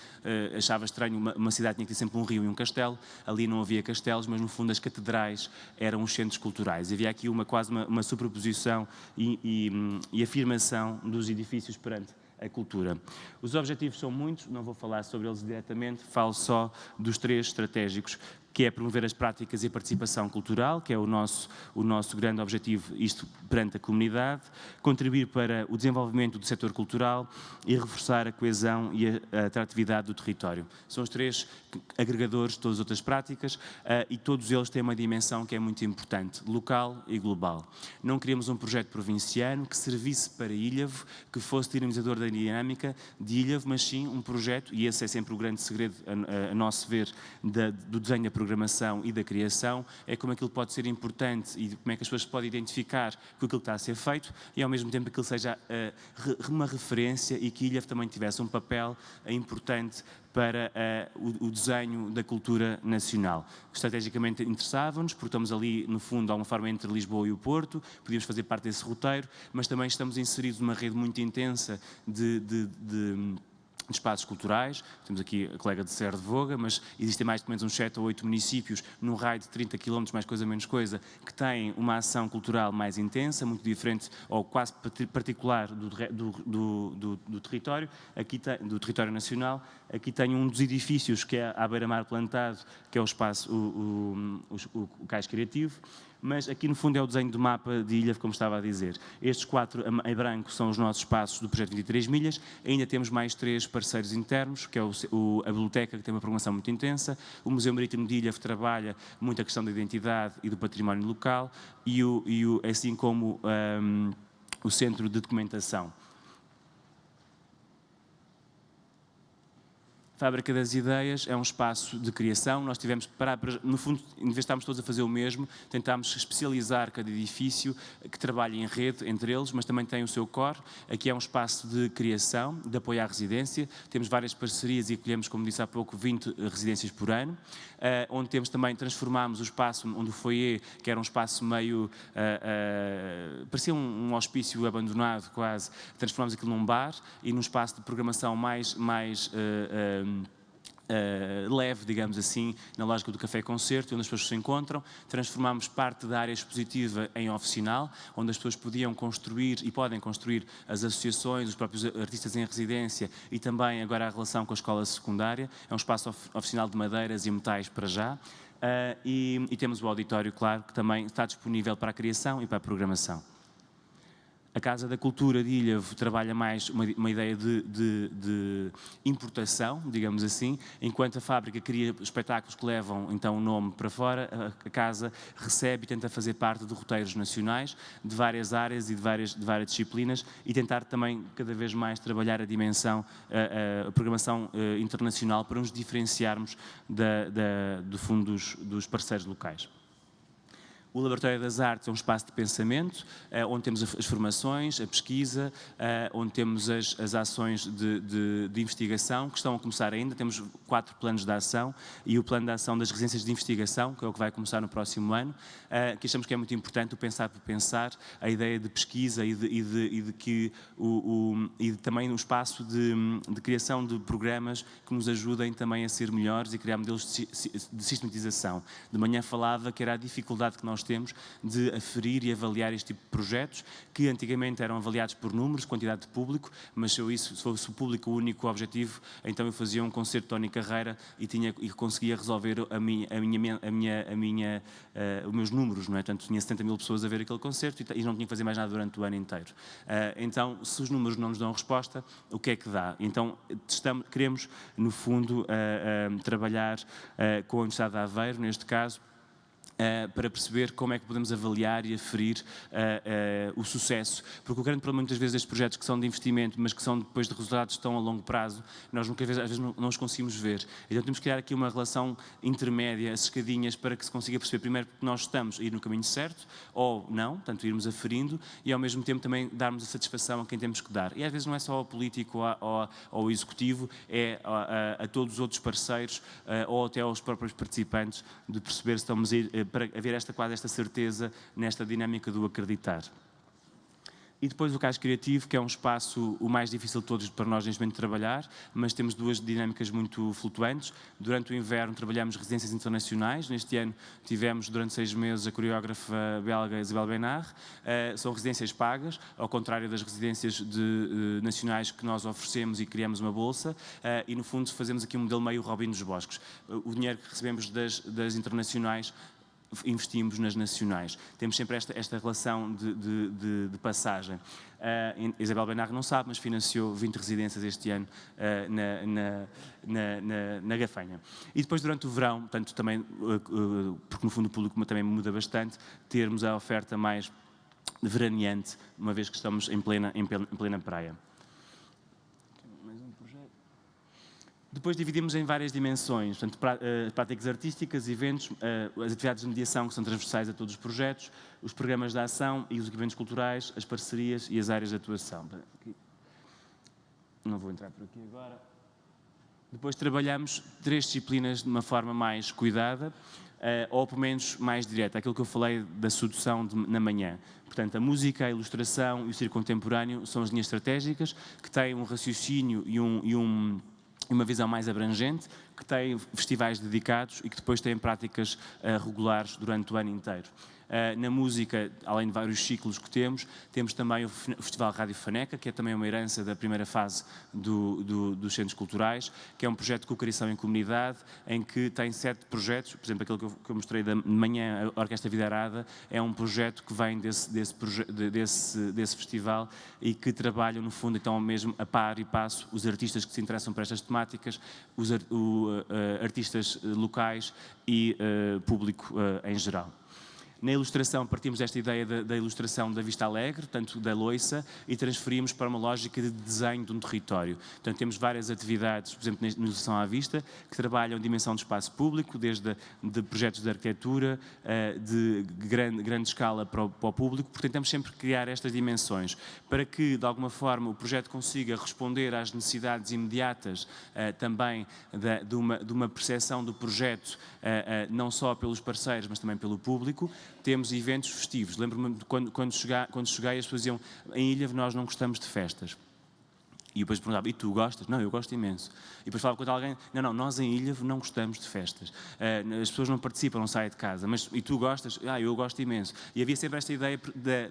achava estranho uma cidade tinha que ter sempre um rio e um castelo, ali não havia castelos, mas no fundo as catedrais eram os centros culturais. Havia aqui quase uma superposição e afirmação dos edifícios perante a cultura. Os objetivos são muitos, não vou falar sobre eles diretamente, falo só dos 3 estratégicos, que é promover as práticas e a participação cultural, que é o nosso grande objetivo, isto perante a comunidade, contribuir para o desenvolvimento do setor cultural e reforçar a coesão e a atratividade do território. São os 3 agregadores de todas as outras práticas e todos eles têm uma dimensão que é muito importante, local e global. Não queríamos um projeto provinciano que servisse para Ilhavo, que fosse dinamizador da dinâmica de Ilhavo, mas sim um projeto, e esse é sempre o grande segredo, a nosso ver, do desenho da programação e da criação, é como aquilo pode ser importante e como é que as pessoas podem identificar com aquilo que está a ser feito e ao mesmo tempo que aquilo seja uma referência e que Ilhavo também tivesse um papel importante para o desenho da cultura nacional. Estrategicamente interessava-nos, porque estamos ali, no fundo, de alguma forma, entre Lisboa e o Porto, podíamos fazer parte desse roteiro, mas também estamos inseridos numa rede muito intensa de espaços culturais. Temos aqui a colega de Serra de Voga, mas existem mais ou menos uns 7 ou 8 municípios num raio de 30 km, mais coisa menos coisa, que têm uma ação cultural mais intensa, muito diferente ou quase particular do território, do território nacional. Aqui tenho um dos edifícios que é à beira-mar plantado, que é o espaço, o Cais Criativo. Mas aqui no fundo é o desenho do mapa de ilha, como estava a dizer. Estes 4 em branco são os nossos espaços do projeto 23 milhas, ainda temos mais 3 parceiros internos, que é a biblioteca, que tem uma programação muito intensa, o Museu Marítimo de Ilha, que trabalha muito a questão da identidade e do património local, assim como o Centro de Documentação. Fábrica das Ideias é um espaço de criação. Nós tivemos, no fundo, em vez de estarmos todos a fazer o mesmo, tentámos especializar cada edifício que trabalha em rede entre eles, mas também tem o seu core. Aqui é um espaço de criação, de apoio à residência. Temos várias parcerias e acolhemos, como disse há pouco, 20 residências por ano, onde temos também, transformámos o espaço onde o foyer, que era um espaço meio, parecia um hospício abandonado quase, transformámos aquilo num bar e num espaço de programação mais leve, digamos assim, na lógica do café-concerto, onde as pessoas se encontram. Transformámos parte da área expositiva em oficinal, onde as pessoas podiam construir e podem construir as associações, os próprios artistas em residência e também agora a relação com a escola secundária. É um espaço oficinal de madeiras e metais para já. E temos o auditório, claro, que também está disponível para a criação e para a programação. A Casa da Cultura de Ilhavo trabalha mais uma ideia de importação, digamos assim, enquanto a fábrica cria espetáculos que levam então o nome para fora, a Casa recebe e tenta fazer parte de roteiros nacionais, de várias áreas e de várias disciplinas e tentar também cada vez mais trabalhar a dimensão, a programação internacional para nos diferenciarmos do fundo dos parceiros locais. O Laboratório das Artes é um espaço de pensamento, onde temos as formações, a pesquisa, onde temos as ações de investigação, que estão a começar ainda. Temos 4 planos de ação e o plano de ação das residências de investigação, que é o que vai começar no próximo ano, que achamos que é muito importante, o pensar por pensar, a ideia de pesquisa e também um espaço de criação de programas que nos ajudem também a ser melhores e criar modelos de sistematização. De manhã falava que era a dificuldade que nós temos de aferir e avaliar este tipo de projetos, que antigamente eram avaliados por números, quantidade de público, mas se fosse o público o único objetivo, então eu fazia um concerto de Tony Carreira e conseguia resolver os meus números, não é? Portanto, tinha 70 mil pessoas a ver aquele concerto e não tinha que fazer mais nada durante o ano inteiro. Então, se os números não nos dão resposta, o que é que dá? Então, queremos, no fundo, trabalhar com a Universidade de Aveiro, neste caso, para perceber como é que podemos avaliar e aferir o sucesso. Porque o grande problema muitas vezes destes projetos que são de investimento, mas que são depois de resultados tão a longo prazo, nós às vezes não os conseguimos ver. Então temos que criar aqui uma relação intermédia, as escadinhas, para que se consiga perceber primeiro que nós estamos a ir no caminho certo, ou não, portanto irmos aferindo, e ao mesmo tempo também darmos a satisfação a quem temos que dar. E às vezes não é só ao político ou ao executivo, é a todos os outros parceiros, ou até aos próprios participantes, de perceber se estamos a ir para haver quase esta certeza nesta dinâmica do acreditar. E depois o Cais Criativo, que é um espaço o mais difícil de todos para nós neste momento trabalhar, mas temos 2 dinâmicas muito flutuantes. Durante o inverno trabalhamos residências internacionais. Neste ano tivemos durante 6 meses a coreógrafa belga Isabel Benard. São residências pagas, ao contrário das residências nacionais que nós oferecemos e criamos uma bolsa. E no fundo fazemos aqui um modelo meio Robin dos Bosques. O dinheiro que recebemos das internacionais investimos nas nacionais. Temos sempre esta relação de passagem. Isabel Benard não sabe, mas financiou 20 residências este ano na Gafanha. E depois, durante o verão, portanto, também, porque no fundo o público também muda bastante, termos a oferta mais veraneante, uma vez que estamos em plena praia. Depois dividimos em várias dimensões, portanto, práticas artísticas, eventos, as atividades de mediação que são transversais a todos os projetos, os programas de ação e os equipamentos culturais, as parcerias e as áreas de atuação. Não vou entrar por aqui agora. Depois trabalhamos 3 disciplinas de uma forma mais cuidada, ou pelo menos mais direta, aquilo que eu falei da sedução na manhã. Portanto, a música, a ilustração e o circo contemporâneo são as linhas estratégicas, que têm um raciocínio e uma visão mais abrangente, que têm festivais dedicados e que depois têm práticas regulares durante o ano inteiro. Na música, além de vários ciclos que temos também o Festival Rádio Faneca, que é também uma herança da primeira fase dos Centros Culturais, que é um projeto de co-criação em comunidade, em que tem 7 projetos, por exemplo, aquele que eu mostrei de manhã, a Orquestra Vida Arada, é um projeto que vem desse festival e que trabalha, no fundo, então, mesmo a par e passo, os artistas que se interessam por estas temáticas, os artistas locais e público em geral. Na ilustração, partimos desta ideia da ilustração da vista alegre, tanto da loiça, e transferimos para uma lógica de desenho de um território. Portanto, temos várias atividades, por exemplo, na ilustração à vista, que trabalham a dimensão do espaço público, desde de projetos de arquitetura, de grande escala para o público, porque tentamos sempre criar estas dimensões, para que, de alguma forma, o projeto consiga responder às necessidades imediatas também de uma percepção do projeto, não só pelos parceiros, mas também pelo público. Temos eventos festivos. Lembro-me de quando cheguei, as pessoas diziam: em Ilhavo nós não gostamos de festas. E depois perguntava: e tu gostas? Não, eu gosto imenso. E depois falava com alguém: não, nós em Ilhavo não gostamos de festas. As pessoas não participam, não saem de casa. Mas e tu gostas? Eu gosto imenso. E havia sempre esta ideia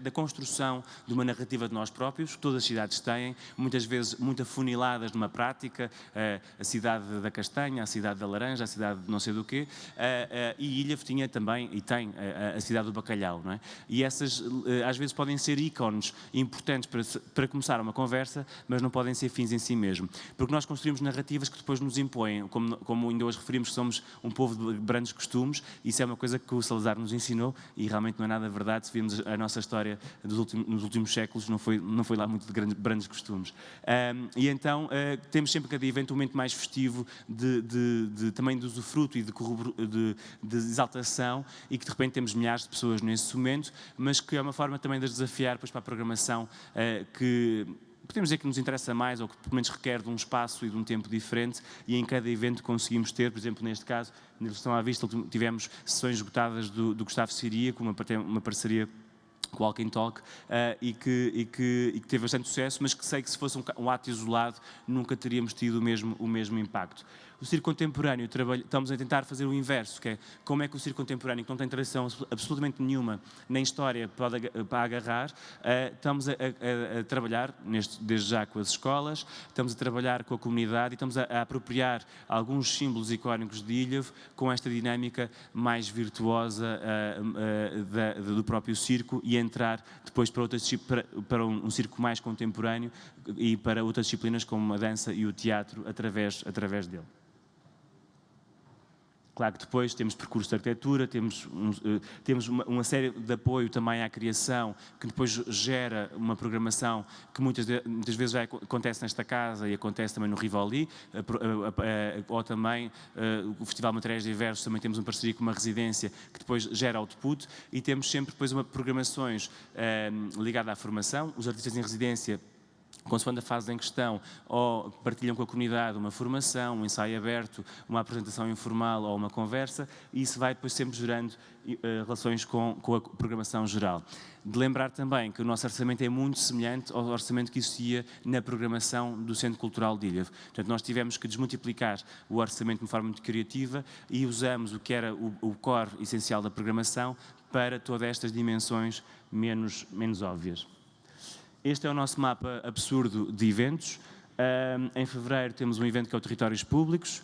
da construção de uma narrativa de nós próprios, que todas as cidades têm, muitas vezes muito afuniladas numa prática, a cidade da castanha, a cidade da laranja, a cidade de não sei do quê, e Ilhavo tinha também, e tem, a cidade do bacalhau, não é? E essas, às vezes, podem ser ícones importantes para começar uma conversa, mas não podem ser fins em si mesmo. Porque nós construímos narrativas que depois nos impõem, como ainda hoje referimos que somos um povo de grandes costumes, isso é uma coisa que o Salazar nos ensinou e realmente não é nada verdade. Se virmos a nossa história nos últimos séculos, não foi lá muito de grandes costumes. E então temos sempre cada evento um momento mais festivo também de usufruto e de exaltação, e que de repente temos milhares de pessoas nesse momento, mas que é uma forma também de as desafiar depois para a programação que podemos dizer que nos interessa mais, ou que pelo menos requer de um espaço e de um tempo diferente, e em cada evento conseguimos ter, por exemplo, neste caso, na Ilustração à Vista, tivemos sessões esgotadas do Gustavo Ciria, com uma parceria com o Walking Talk, e que teve bastante sucesso, mas que sei que se fosse um ato isolado nunca teríamos tido o mesmo impacto. O circo contemporâneo, estamos a tentar fazer o inverso, que é como é que o circo contemporâneo, que não tem tradição absolutamente nenhuma, nem história para agarrar, estamos a trabalhar, desde já com as escolas, estamos a trabalhar com a comunidade e estamos a apropriar alguns símbolos icónicos de Ilhavo com esta dinâmica mais virtuosa do próprio circo, e entrar depois para um circo mais contemporâneo e para outras disciplinas como a dança e o teatro através dele. Claro que depois temos percurso de arquitetura, temos uma série de apoio também à criação, que depois gera uma programação que muitas vezes já acontece nesta casa e acontece também no Rivoli, ou também o Festival Materiais Diversos, também temos uma parceria com uma residência que depois gera output, e temos sempre depois programações ligadas à formação. Os artistas em residência, consoante a fase em questão, ou partilham com a comunidade uma formação, um ensaio aberto, uma apresentação informal ou uma conversa, e isso vai depois sempre gerando relações com a programação geral. De lembrar também que o nosso orçamento é muito semelhante ao orçamento que existia na programação do Centro Cultural de Ilhavo. Portanto, nós tivemos que desmultiplicar o orçamento de uma forma muito criativa e usamos o que era o core essencial da programação para todas estas dimensões menos óbvias. Este é o nosso mapa absurdo de eventos. Em fevereiro temos um evento que é o Territórios Públicos.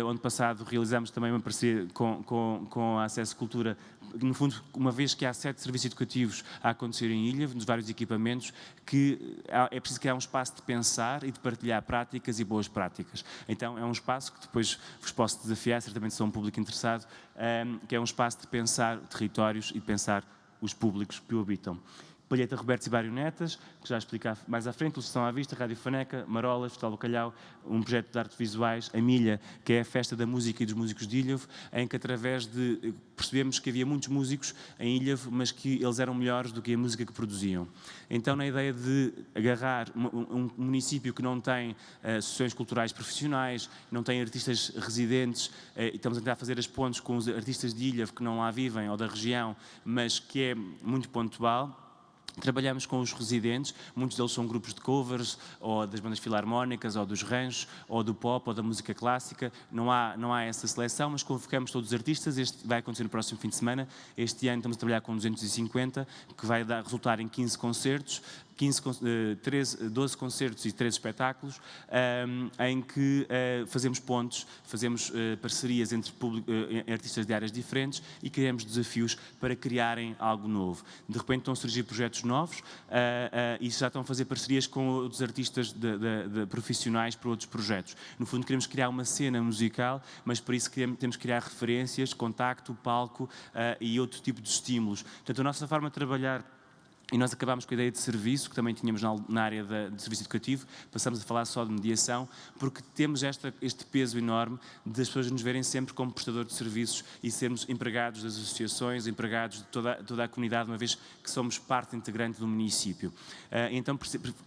Ano passado realizamos também uma parceria com a Acesso Cultura, no fundo, uma vez que há 7 serviços educativos a acontecer em Ilhavo, nos vários equipamentos, que é preciso criar um espaço de pensar e de partilhar práticas e boas práticas. Então é um espaço que depois vos posso desafiar, certamente sou um público interessado, que é um espaço de pensar territórios e pensar os públicos que o habitam. Palheta Roberto e Marionetas, que já explicar mais à frente, Ilustração à Vista, Rádio Faneca, Marolas, Festival Bacalhau, um projeto de artes visuais, a Milha, que é a festa da música e dos músicos de Ilhavo, em que percebemos que havia muitos músicos em Ilhavo, mas que eles eram melhores do que a música que produziam. Então, na ideia de agarrar um município que não tem associações culturais profissionais, não tem artistas residentes, e estamos a tentar fazer as pontes com os artistas de Ilhavo que não lá vivem, ou da região, mas que é muito pontual, Trabalhamos com os residentes, muitos deles são grupos de covers, ou das bandas filarmónicas, ou dos ranchos, ou do pop, ou da música clássica. Não há essa seleção, mas convocamos todos os artistas. Este vai acontecer no próximo fim de semana. Este ano estamos a trabalhar com 250, que vai resultar em 15 concertos. 12 concertos e 13 espetáculos, em que fazemos pontos, fazemos parcerias entre artistas de áreas diferentes e criamos desafios para criarem algo novo. De repente estão a surgir projetos novos e já estão a fazer parcerias com outros artistas profissionais para outros projetos. No fundo, queremos criar uma cena musical, mas para isso temos que criar referências, contacto, palco e outro tipo de estímulos. Portanto, a nossa forma de trabalhar. E nós acabámos com a ideia de serviço, que também tínhamos na área de serviço educativo, passamos a falar só de mediação, porque temos este peso enorme de as pessoas nos verem sempre como prestador de serviços e sermos empregados das associações, empregados de toda a comunidade, uma vez que somos parte integrante do município. Então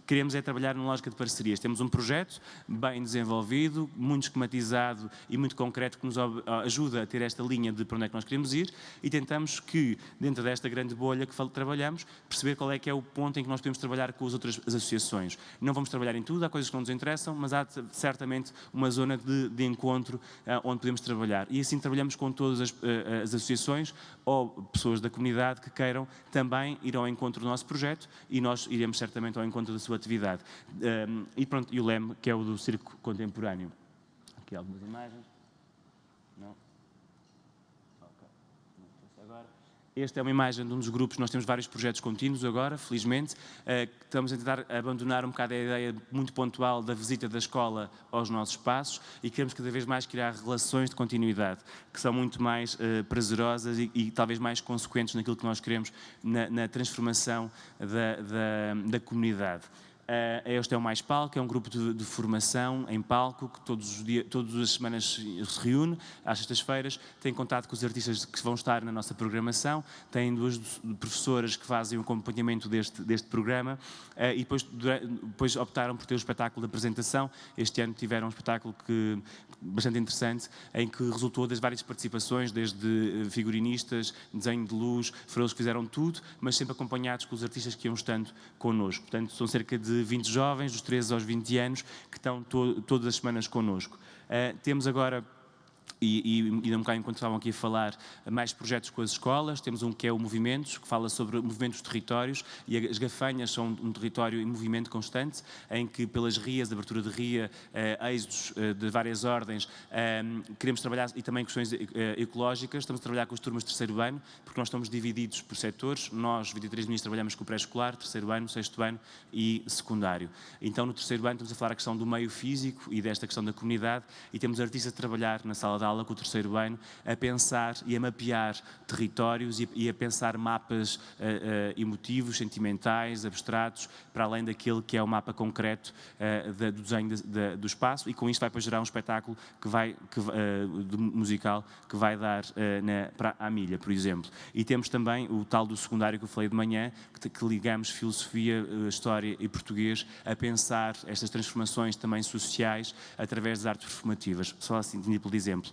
queremos trabalhar numa lógica de parcerias. Temos um projeto bem desenvolvido, muito esquematizado e muito concreto, que nos ajuda a ter esta linha de para onde é que nós queremos ir, e tentamos que, dentro desta grande bolha que trabalhamos, perceber qual é que é o ponto em que nós podemos trabalhar com as outras associações. Não vamos trabalhar em tudo, há coisas que não nos interessam, mas há certamente uma zona de encontro onde podemos trabalhar. E assim trabalhamos com todas as associações ou pessoas da comunidade que queiram também ir ao encontro do nosso projeto, e nós iremos certamente ao encontro da sua atividade. E pronto, e o leme, que é o do Circo Contemporâneo. Aqui algumas imagens. Não? Ok. Não sei agora. Esta é uma imagem de um dos grupos. Nós temos vários projetos contínuos agora, felizmente. Estamos a tentar abandonar um bocado a ideia muito pontual da visita da escola aos nossos espaços e queremos cada vez mais criar relações de continuidade, que são muito mais prazerosas e talvez mais consequentes naquilo que nós queremos na transformação da comunidade. Este é o Mais Palco, é um grupo de formação em palco que todas as semanas se reúne, às sextas-feiras, tem contato com os artistas que vão estar na nossa programação, tem 2 professoras que fazem o acompanhamento deste programa e depois optaram por ter o espetáculo de apresentação. Este ano tiveram um espetáculo bastante interessante, em que resultou das várias participações, desde figurinistas, desenho de luz, foram eles que fizeram tudo, mas sempre acompanhados com os artistas que iam estando connosco. Portanto, são cerca de 20 jovens, dos 13 aos 20 anos, que estão todas as semanas connosco. Temos agora, e ainda um bocado enquanto estavam aqui a falar, mais projetos com as escolas. Temos um que é o Movimentos, que fala sobre movimentos de territórios, e as Gafanhas são um território em movimento constante, em que pelas rias, abertura de ria, êxodos de várias ordens, queremos trabalhar, e também questões ecológicas. Estamos a trabalhar com as turmas de terceiro ano, porque nós estamos divididos por setores. Nós, 23 ministros, trabalhamos com o pré-escolar, terceiro ano, sexto ano e secundário. Então, no terceiro ano, estamos a falar a questão do meio físico e desta questão da comunidade, e temos artistas a trabalhar na sala de aula com o terceiro ano, a pensar e a mapear territórios e a pensar mapas emotivos, sentimentais, abstratos, para além daquele que é o mapa concreto do desenho do espaço, e com isto vai para gerar um espetáculo musical que vai dar para a milha, por exemplo. E temos também o tal do secundário que eu falei de manhã, que ligamos filosofia, história e português a pensar estas transformações também sociais através das artes performativas, só assim, tipo de exemplo.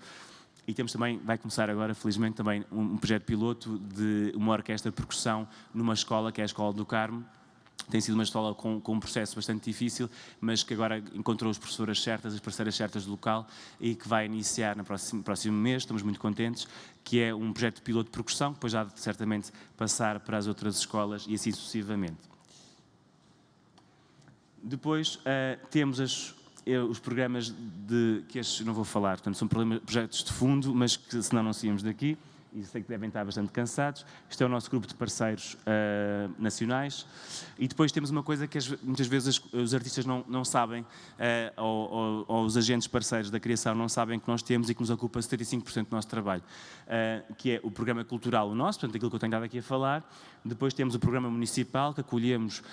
E temos também, vai começar agora, felizmente, também um projeto piloto de uma orquestra de percussão numa escola, que é a Escola do Carmo. Tem sido uma escola com um processo bastante difícil, mas que agora encontrou as professoras certas, as parceiras certas do local, e que vai iniciar no próximo mês. Estamos muito contentes, que é um projeto de piloto de percussão, que depois já de certamente passar para as outras escolas e assim sucessivamente. Depois temos os programas que estes não vou falar, portanto são projetos de fundo, mas que senão não saímos daqui, e sei que devem estar bastante cansados. Este é o nosso grupo de parceiros nacionais. E depois temos uma coisa que muitas vezes os artistas não sabem, ou os agentes parceiros da criação não sabem que nós temos, e que nos ocupa 75% do nosso trabalho, que é o programa cultural, o nosso, portanto aquilo que eu tenho estado aqui a falar. Depois temos o programa municipal, que acolhemos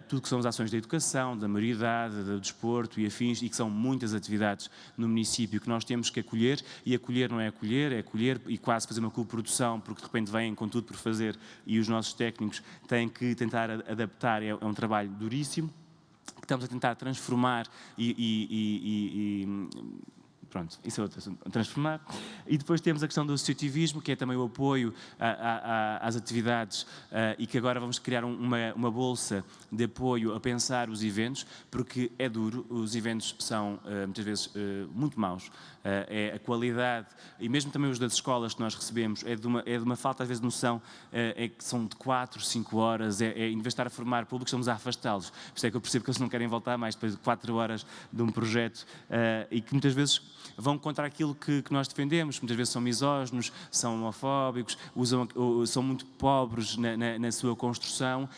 tudo que são as ações da educação, da maioridade, do desporto e afins, e que são muitas atividades no município que nós temos que acolher, e acolher não é acolher, é acolher e quase fazer uma coprodução, porque de repente vêm com tudo por fazer e os nossos técnicos têm que tentar adaptar. É um trabalho duríssimo, que estamos a tentar transformar pronto, isso é outro assunto, transformar. E depois temos a questão do associativismo, que é também o apoio às atividades e que agora vamos criar uma bolsa de apoio a pensar os eventos, porque é duro, os eventos são muitas vezes muito maus. A qualidade, e mesmo também os das escolas que nós recebemos, é de uma falta às vezes de noção, que são de 4, 5 horas, em vez de estar a formar público, estamos a afastá-los. Por isso é que eu percebo que eles não querem voltar mais depois de 4 horas de um projeto e que muitas vezes vão contra aquilo que nós defendemos, muitas vezes são misóginos, são homofóbicos, são muito pobres na sua construção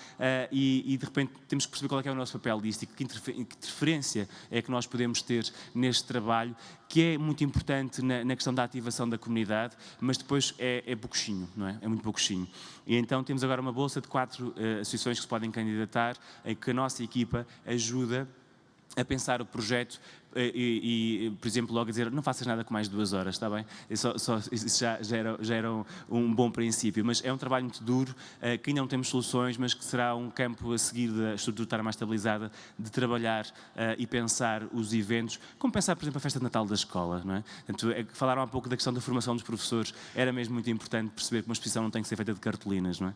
e de repente temos que perceber qual é que é o nosso papel disto e que interferência é que nós podemos ter neste trabalho, que é muito importante na questão da ativação da comunidade, mas depois é pouquinho, não é? É muito pouquinho. E então temos agora uma bolsa de 4 associações que se podem candidatar, em que a nossa equipa ajuda a pensar o projeto e, por exemplo, logo a dizer, não faças nada com mais de 2 horas, está bem? Isso já era um bom princípio, mas é um trabalho muito duro, que ainda não temos soluções, mas que será um campo a seguir da estrutura estar mais estabilizada, de trabalhar e pensar os eventos, como pensar, por exemplo, a festa de Natal da escola, não é? Portanto, falaram há pouco da questão da formação dos professores, era mesmo muito importante perceber que uma exposição não tem que ser feita de cartolinas, não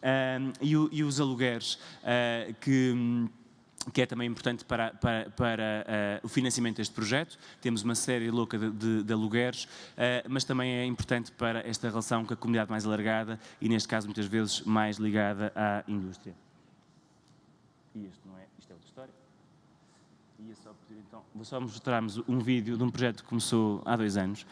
é? E os alugueres, que é também importante para o financiamento deste projeto. Temos uma série louca de alugueres, mas também é importante para esta relação com a comunidade mais alargada e, neste caso, muitas vezes mais ligada à indústria. E este não é, isto é outra história. E é só pedir, então, vou só mostrar-vos um vídeo de um projeto que começou há 2 anos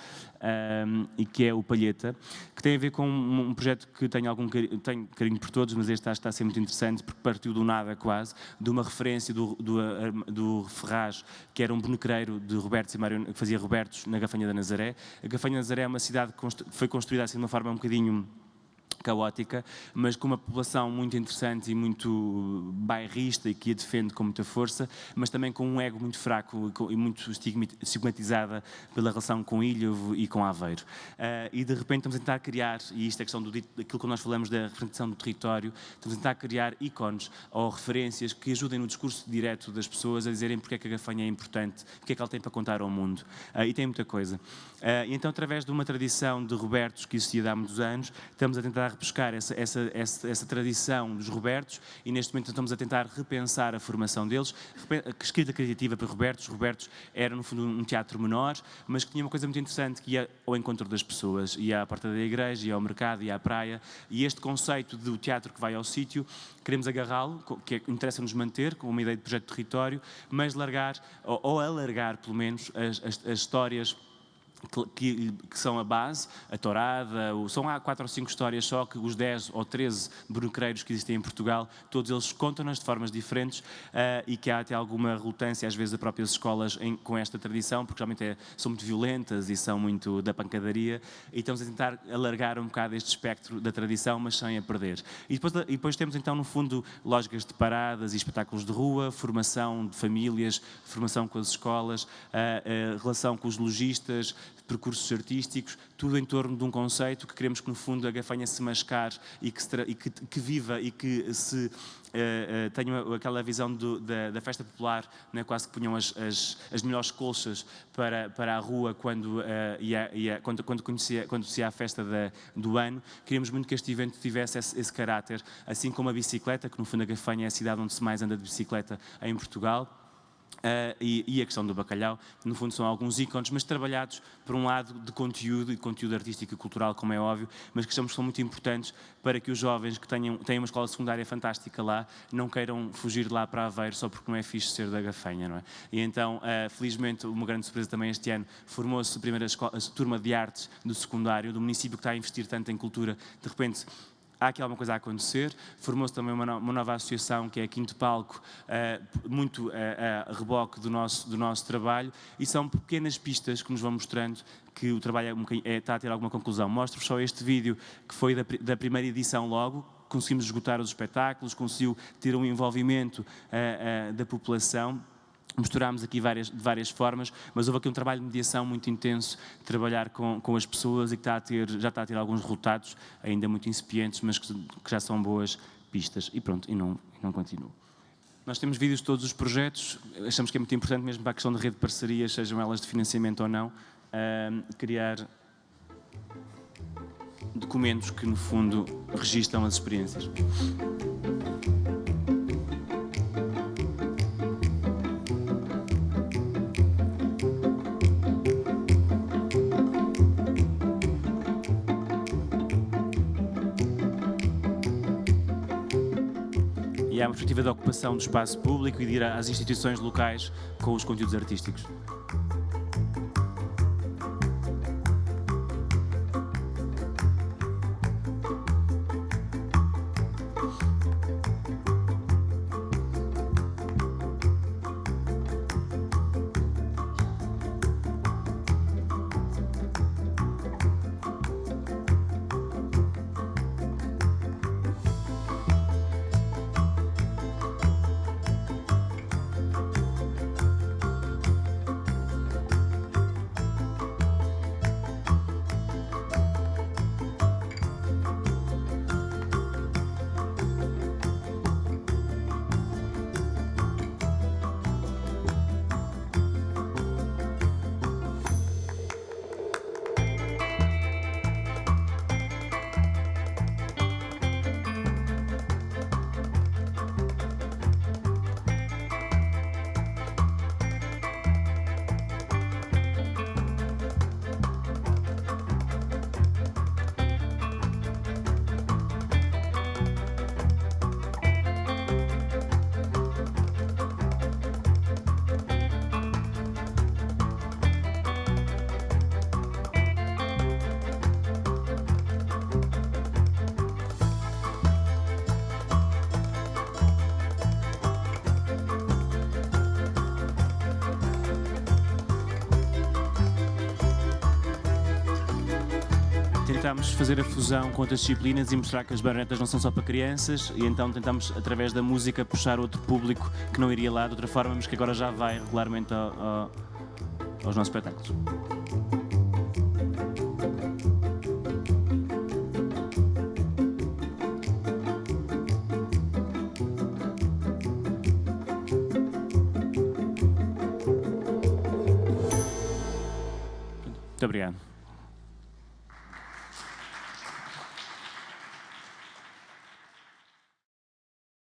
e que é o Palheta, que tem a ver com um projeto que tenho carinho por todos, mas este está a ser muito interessante porque partiu do nada quase, de uma referência do Ferraz, que era um bonequeiro de Robertos e Mário, que fazia Robertos na Gafanha da Nazaré. A Gafanha da Nazaré é uma cidade que foi construída assim de uma forma um bocadinho caótica, mas com uma população muito interessante e muito bairrista e que a defende com muita força, mas também com um ego muito fraco e muito estigmatizada pela relação com Ilhavo e com Aveiro. E de repente estamos a tentar criar, e isto é a questão daquilo que nós falamos da representação do território, estamos a tentar criar ícones ou referências que ajudem no discurso direto das pessoas a dizerem porque é que a Gafanha é importante, porque é que ela tem para contar ao mundo. E tem muita coisa. E então, através de uma tradição de Robertos que existia há muitos anos, estamos a tentar buscar essa tradição dos Robertos e neste momento estamos a tentar repensar a formação deles. Escrita criativa para Robertos. Robertos era no fundo um teatro menor, mas que tinha uma coisa muito interessante, que ia ao encontro das pessoas, ia à porta da igreja, ia ao mercado, ia à praia, e este conceito do teatro que vai ao sítio, queremos agarrá-lo, que interessa-nos manter, com uma ideia de projeto de território, mas largar, ou alargar pelo menos, as histórias que são a base, a tourada, são há 4 ou 5 histórias só que os 10 ou 13 bonequeiros que existem em Portugal, todos eles contam-nas de formas diferentes e que há até alguma relutância às vezes das próprias escolas com esta tradição, porque geralmente são muito violentas e são muito da pancadaria, e estamos a tentar alargar um bocado este espectro da tradição, mas sem a perder. E depois temos então no fundo lógicas de paradas e espetáculos de rua, formação de famílias, formação com as escolas, relação com os lojistas, percursos artísticos, tudo em torno de um conceito que queremos que no fundo a Gafanha se mascar e que viva e que se tenha aquela visão da festa popular, né? Quase que punham as melhores colchas para a rua quando se ia à festa do ano. Queríamos muito que este evento tivesse esse caráter, assim como a bicicleta, que no fundo a Gafanha é a cidade onde se mais anda de bicicleta em Portugal. E a questão do bacalhau, no fundo são alguns ícones, mas trabalhados por um lado de conteúdo e conteúdo artístico e cultural, como é óbvio, mas que achamos que são muito importantes para que os jovens que têm uma escola secundária fantástica lá não queiram fugir de lá para Aveiro só porque não é fixe ser da Gafanha, não é? E então, felizmente, uma grande surpresa também este ano, formou-se a primeira turma de artes do secundário, do município que está a investir tanto em cultura, de repente há aqui alguma coisa a acontecer. Formou-se também uma nova associação, que é a Quinto Palco, muito a reboque do nosso trabalho, e são pequenas pistas que nos vão mostrando que o trabalho está a ter alguma conclusão. Mostro-vos só este vídeo, que foi da primeira edição logo, conseguimos esgotar os espetáculos, conseguiu ter um envolvimento da população. Misturámos aqui de várias formas, mas houve aqui um trabalho de mediação muito intenso, de trabalhar com as pessoas e que já está a ter alguns resultados, ainda muito incipientes, mas que já são boas pistas. E pronto, e não continuo. Nós temos vídeos de todos os projetos, achamos que é muito importante mesmo para a questão da rede de parcerias, sejam elas de financiamento ou não, criar documentos que, no fundo, registam as experiências. E há uma perspectiva de ocupação do espaço público e de ir às instituições locais com os conteúdos artísticos. Tentámos fazer a fusão com outras disciplinas e mostrar que as marionetas não são só para crianças, e então tentámos, através da música, puxar outro público que não iria lá de outra forma, mas que agora já vai regularmente aos nossos espetáculos. Muito obrigado.